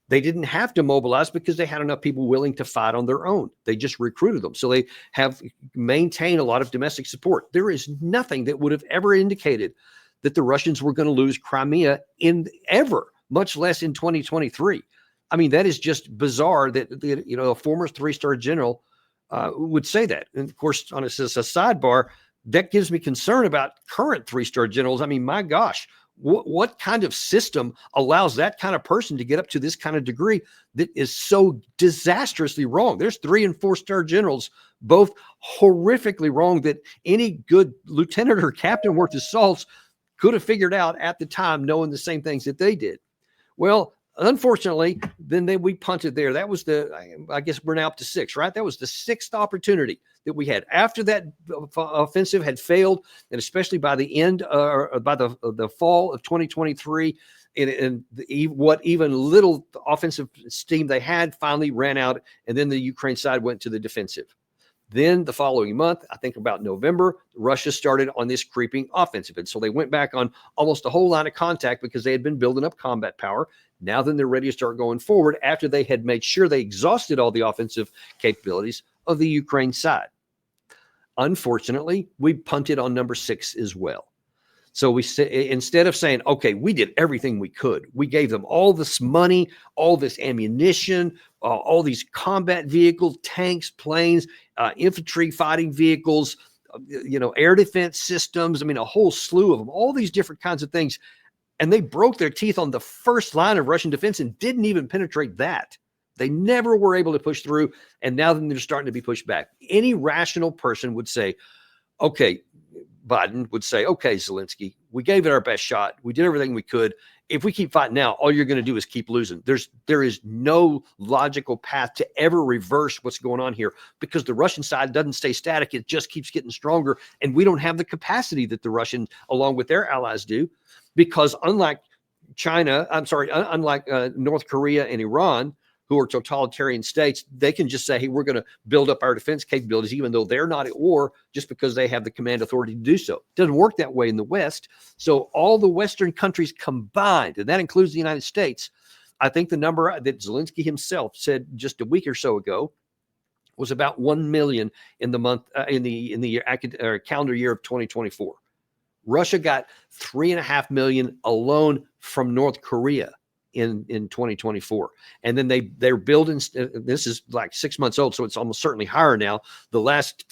They didn't have to mobilize because they had enough people willing to fight on their own. They just recruited them. So they have maintained a lot of domestic support. There is nothing that would have ever indicated that the Russians were going to lose Crimea much less in 2023. I mean, that is just bizarre that a former 3-star general would say that. And of course, on a sidebar, that gives me concern about current 3-star generals. I mean, my gosh, what kind of system allows that kind of person to get up to this kind of degree that is so disastrously wrong? There's 3- and 4-star generals, both horrifically wrong, that any good lieutenant or captain worth his salts could have figured out at the time, knowing the same things that they did. Well, unfortunately, then we punted there. That was I guess we're now up to 6, right? That was the 6th opportunity that we had after that offensive had failed, and especially by the end, by the fall of 2023, and what even little offensive steam they had finally ran out, and then the Ukraine side went to the defensive. Then the following month, I think about November, Russia started on this creeping offensive. And so they went back on almost a whole line of contact because they had been building up combat power. Now then they're ready to start going forward after they had made sure they exhausted all the offensive capabilities of the Ukraine side. Unfortunately, we punted on number 6 as well. So instead of saying, okay, we did everything we could, we gave them all this money, all this ammunition, all these combat vehicles, tanks, planes, infantry fighting vehicles, air defense systems. I mean, a whole slew of them, all these different kinds of things. And they broke their teeth on the first line of Russian defense and didn't even penetrate that. They never were able to push through. And now then they're starting to be pushed back. Any rational person would say, okay, Biden would say, okay, Zelensky, we gave it our best shot. We did everything we could. If we keep fighting now, all you're going to do is keep losing. There is no logical path to ever reverse what's going on here because the Russian side doesn't stay static. It just keeps getting stronger. And we don't have the capacity that the Russians, along with their allies, do, because unlike North Korea and Iran, who are totalitarian states, they can just say, hey, we're going to build up our defense capabilities, even though they're not at war, just because they have the command authority to do so. It doesn't work that way in the West. So all the Western countries combined, and that includes the United States, I think the number that Zelensky himself said just a week or so ago was about 1 million in the month, in the calendar year of 2024. Russia got 3.5 million alone from North Korea. in 2024. And then they're building, this is like 6 months old, so it's almost certainly higher now. The last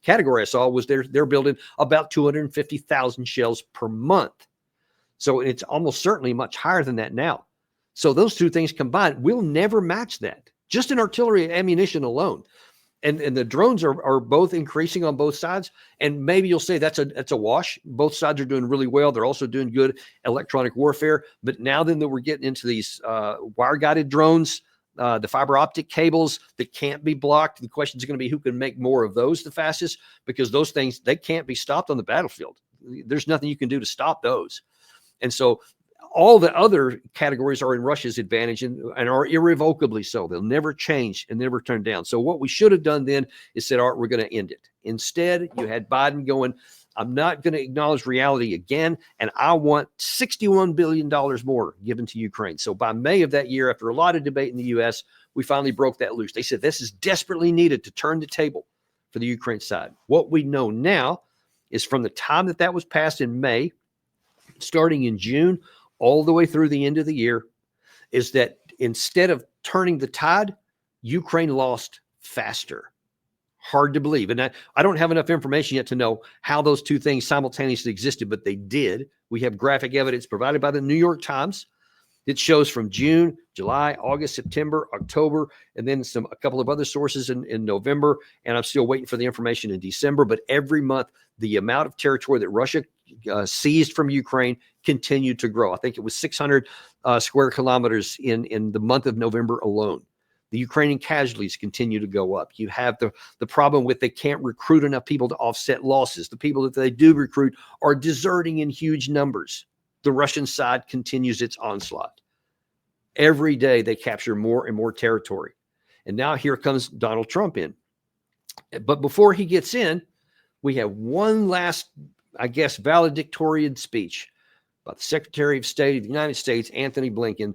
category I saw was they're building about 250,000 shells per month. So it's almost certainly much higher than that now. So those two things combined will never match that, just in artillery ammunition alone. And the drones are both increasing on both sides. And maybe you'll say that's a wash. Both sides are doing really well. They're also doing good electronic warfare. But now then that we're getting into these wire-guided drones, the fiber optic cables that can't be blocked, the question is going to be who can make more of those the fastest, because those things, they can't be stopped on the battlefield. There's nothing you can do to stop those. And so all the other categories are in Russia's advantage and are irrevocably so. They'll never change and never turn down. So what we should have done then is said, all right, we're going to end it. Instead, you had Biden going, I'm not going to acknowledge reality again, and I want $61 billion more given to Ukraine. So by May of that year, after a lot of debate in the U.S., we finally broke that loose. They said this is desperately needed to turn the table for the Ukraine side. What we know now is from the time that was passed in May, starting in June, all the way through the end of the year, is that instead of turning the tide, Ukraine lost faster. Hard to believe. And I don't have enough information yet to know how those two things simultaneously existed, but they did. We have graphic evidence provided by the New York Times. It shows from June, July, August, September, October, and then a couple of other sources in November. And I'm still waiting for the information in December. But every month, the amount of territory that Russia seized from Ukraine continued to grow. I think it was 600 square kilometers in the month of November alone. The Ukrainian casualties continue to go up. You have the problem with they can't recruit enough people to offset losses. The people that they do recruit are deserting in huge numbers. The Russian side continues its onslaught. Every day they capture more and more territory. And now here comes Donald Trump in. But before he gets in, we have one last, I guess, valedictorian speech by the Secretary of State of the United States, Anthony Blinken,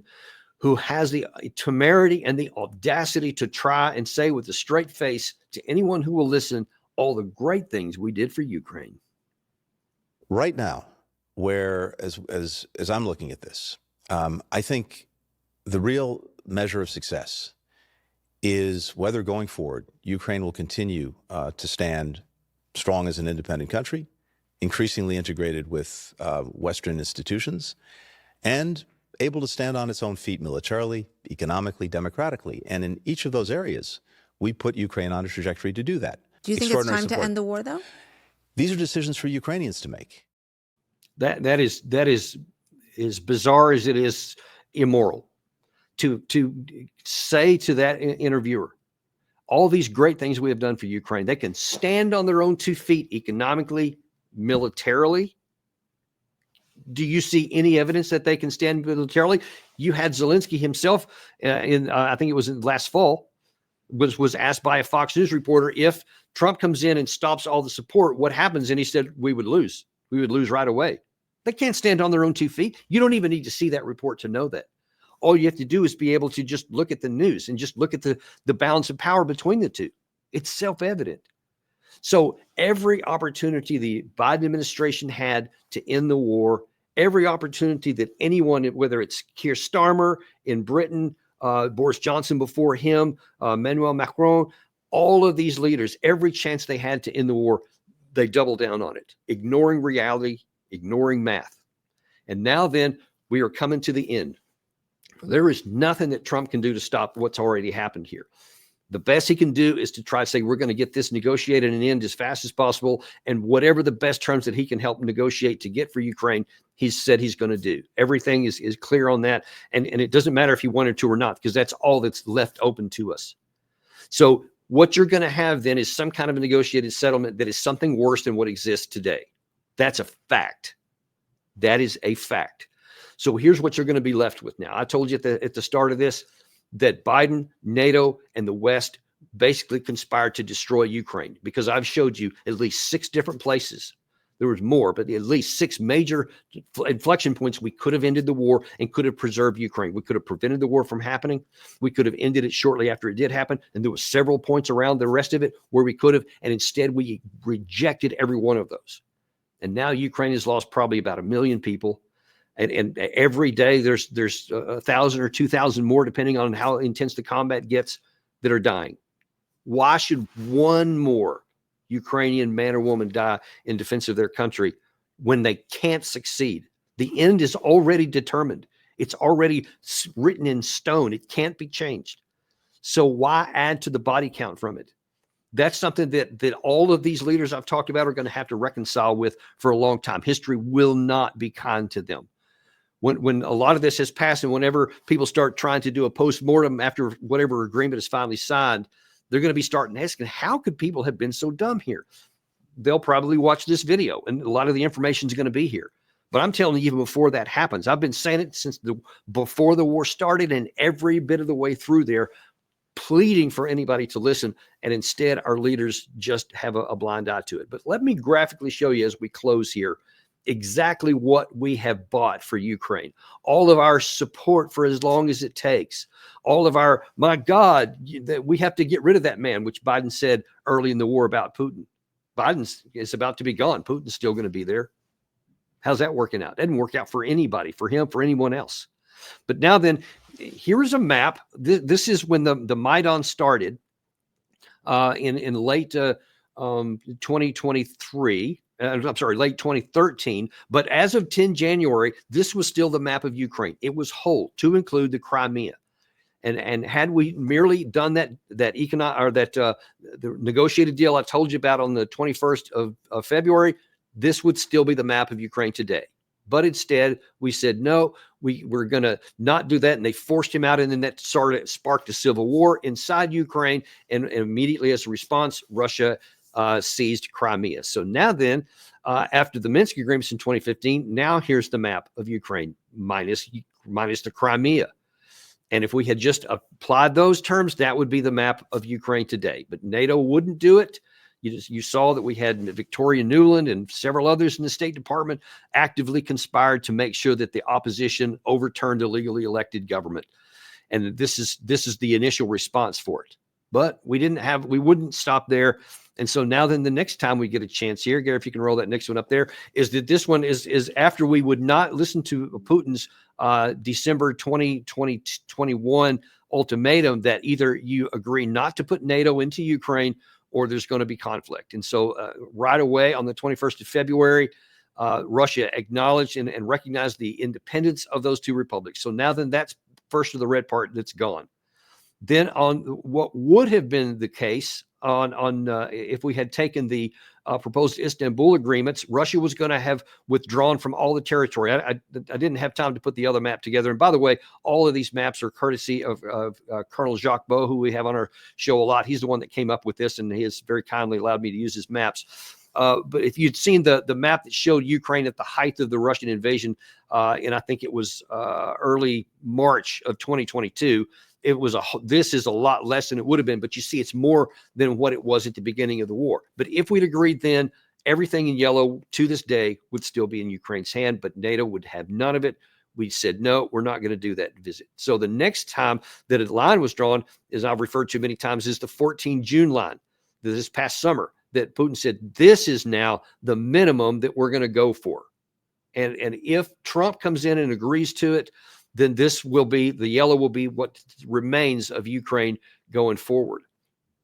who has the temerity and the audacity to try and say with a straight face to anyone who will listen all the great things we did for Ukraine. Right now, where as I'm looking at this, I think the real measure of success is whether going forward Ukraine will continue to stand strong as an independent country, increasingly integrated with Western institutions, and able to stand on its own feet militarily, economically, democratically. And in each of those areas, we put Ukraine on a trajectory to do that. Do you think it's time to end the war, though? These are decisions for Ukrainians to make. That is as bizarre as it is immoral to say to that interviewer, all these great things we have done for Ukraine, they can stand on their own 2 feet economically, militarily. Do you see any evidence that they can stand militarily? You had Zelensky himself I think it was in last fall, was asked by a Fox News reporter, if Trump comes in and stops all the support, what happens? And he said, we would lose. We would lose right away. They can't stand on their own 2 feet. You don't even need to see that report to know that. All you have to do is be able to just look at the news and just look at the balance of power between the two. It's self-evident. So every opportunity the Biden administration had to end the war, every opportunity that anyone, whether it's Keir Starmer in Britain, Boris Johnson before him, Emmanuel Macron, all of these leaders, every chance they had to end the war, they doubled down on it, ignoring reality, ignoring math. And now then, we are coming to the end. There is nothing that Trump can do to stop what's already happened here. The best he can do is to try to say, we're going to get this negotiated and end as fast as possible. And whatever the best terms that he can help negotiate to get for Ukraine, he's said he's going to do. Everything is clear on that. And it doesn't matter if he wanted to or not, because that's all that's left open to us. So what you're going to have then is some kind of a negotiated settlement that is something worse than what exists today. That's a fact. That is a fact. So here's what you're going to be left with now. I told you at the start of this that Biden, NATO, and the West basically conspired to destroy Ukraine, because I've showed you at least 6 different places. There was more, but at least 6 major inflection points we could have ended the war and could have preserved Ukraine. We could have prevented the war from happening. We could have ended it shortly after it did happen. And there were several points around the rest of it where we could have, and instead we rejected every one of those. And now Ukraine has lost probably about 1 million people. And every day there's 1,000 or 2,000 more, depending on how intense the combat gets, that are dying. Why should one more Ukrainian man or woman die in defense of their country when they can't succeed? The end is already determined. It's already written in stone. It can't be changed. So why add to the body count from it? That's something that all of these leaders I've talked about are going to have to reconcile with for a long time. History will not be kind to them. When a lot of this has passed, and whenever people start trying to do a post-mortem after whatever agreement is finally signed, they're going to be starting asking, how could people have been so dumb here? They'll probably watch this video, and a lot of the information is going to be here. But I'm telling you, even before that happens, I've been saying it since before the war started, and every bit of the way through there, pleading for anybody to listen. And instead, our leaders just have a blind eye to it. But let me graphically show you as we close here exactly what we have bought for Ukraine. All of our support for as long as it takes. All of our, my God, that we have to get rid of that man, which Biden said early in the war about Putin. Biden is about to be gone. Putin's still going to be there. How's that working out? It didn't work out for anybody, for him, for anyone else. But now then, here's a map. This is when the Maidan started in late 2023. I'm sorry, late 2013. But as of 10 January, this was still the map of Ukraine. It was whole to include the Crimea. And had we merely done the negotiated deal I told you about on the 21st of February, this would still be the map of Ukraine today. But instead, we said, no, we're going to not do that. And they forced him out. And then that sparked a civil war inside Ukraine. And immediately as a response, Russia seized Crimea. So now then, after the Minsk agreements in 2015, now here's the map of Ukraine minus the Crimea. And if we had just applied those terms, that would be the map of Ukraine today. But NATO wouldn't do it. You saw that we had Viktor Yanukovych and several others in the State Department actively conspired to make sure that the opposition overturned a legally elected government. And this is the initial response for it. But we wouldn't stop there. And so now then the next time we get a chance here, Gary, if you can roll that next one up there, is that this one is after we would not listen to Putin's December 2021 ultimatum that either you agree not to put NATO into Ukraine or there's going to be conflict. And so right away on the 21st of February, Russia acknowledged and recognized the independence of those two republics. So now then that's first of the red part that's gone. Then on what would have been the case on if we had taken the proposed Istanbul agreements, Russia was going to have withdrawn from all the territory. I didn't have time to put the other map together. And by the way, all of these maps are courtesy of Colonel Jacques Beau, who we have on our show a lot. He's the one that came up with this, and he has very kindly allowed me to use his maps. But if you'd seen the map that showed Ukraine at the height of the Russian invasion, and I think it was early March of 2022, this is a lot less than it would have been, but you see it's more than what it was at the beginning of the war. But if we'd agreed then, everything in yellow to this day would still be in Ukraine's hand, but NATO would have none of it. We said, no, we're not going to do that visit. So the next time that a line was drawn, as I've referred to many times, is the 14 June line this past summer that Putin said, this is now the minimum that we're going to go for. And if Trump comes in and agrees to it, then this will be, the yellow will be what remains of Ukraine going forward.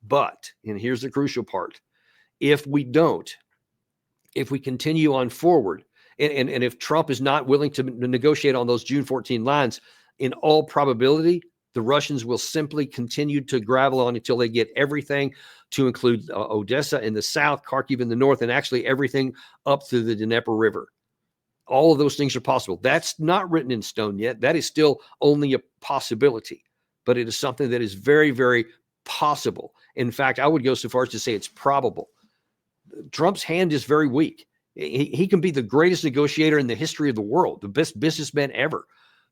But, and here's the crucial part, if we continue on forward, and if Trump is not willing to negotiate on those June 14 lines, in all probability, the Russians will simply continue to gravel on until they get everything, to include Odessa in the south, Kharkiv in the north, and actually everything up to the Dnieper River. All of those things are possible. That's not written in stone yet. That is still only a possibility, but it is something that is very, very possible. In fact, I would go so far as to say it's probable. Trump's hand is very weak. He can be the greatest negotiator in the history of the world, the best businessman ever.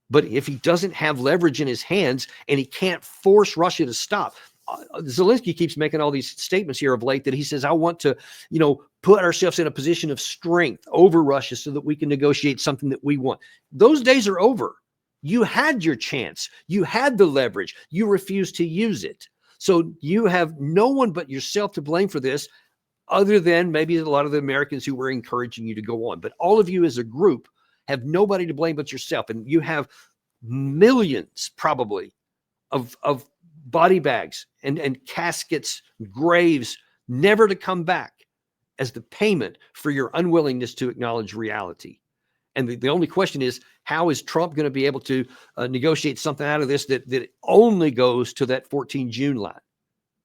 But if he doesn't have leverage in his hands and he can't force Russia to stop, Zelensky keeps making all these statements here of late that he says, I want to, put ourselves in a position of strength over Russia so that we can negotiate something that we want. Those days are over. You had your chance. You had the leverage. You refused to use it. So you have no one but yourself to blame for this, other than maybe a lot of the Americans who were encouraging you to go on. But all of you as a group have nobody to blame but yourself. And you have millions probably of body bags and caskets, graves, never to come back as the payment for your unwillingness to acknowledge reality. And the only question is, how is Trump going to be able to negotiate something out of this that only goes to that 14 June line?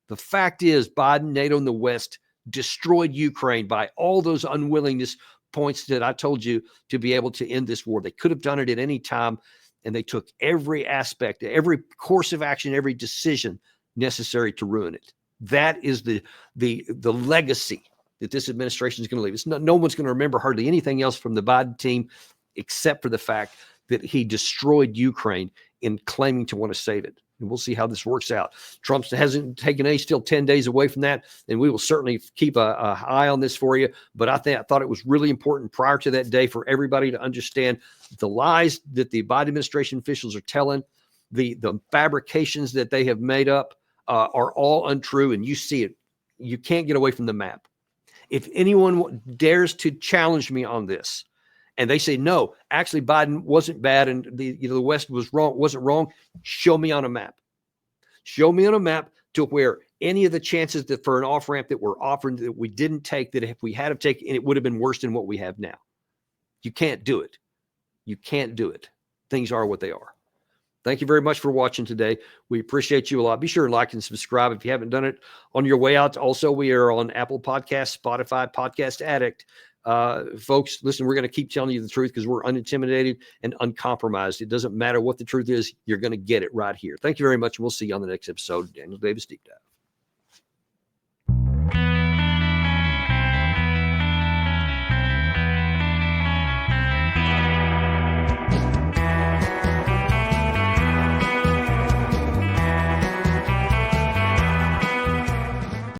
The fact is, Biden, NATO, and the West destroyed Ukraine by all those unwillingness points that I told you to be able to end this war. They could have done it at any time, and they took every aspect, every course of action, every decision necessary to ruin it. That is the legacy that this administration is going to leave. No one's going to remember hardly anything else from the Biden team except for the fact that he destroyed Ukraine in claiming to want to save it. And we'll see how this works out. Trump hasn't taken any, still 10 days away from that. And we will certainly keep an eye on this for you. But I thought it was really important prior to that day for everybody to understand the lies that the Biden administration officials are telling, the fabrications that they have made up are all untrue. And you see it. You can't get away from the map. If anyone dares to challenge me on this, and they say, no, actually Biden wasn't bad and the West wasn't wrong, show me on a map. Show me on a map to where any of the chances that for an off-ramp that were offered that we didn't take, that if we had to take, it would have been worse than what we have now. You can't do it. You can't do it. Things are what they are. Thank you very much for watching today. We appreciate you a lot. Be sure to like and subscribe if you haven't done it on your way out. Also, we are on Apple Podcasts, Spotify, Podcast Addict. Folks, listen, we're going to keep telling you the truth because we're unintimidated and uncompromised. It doesn't matter what the truth is. You're going to get it right here. Thank you very much. And we'll see you on the next episode of Daniel Davis Deep Dive.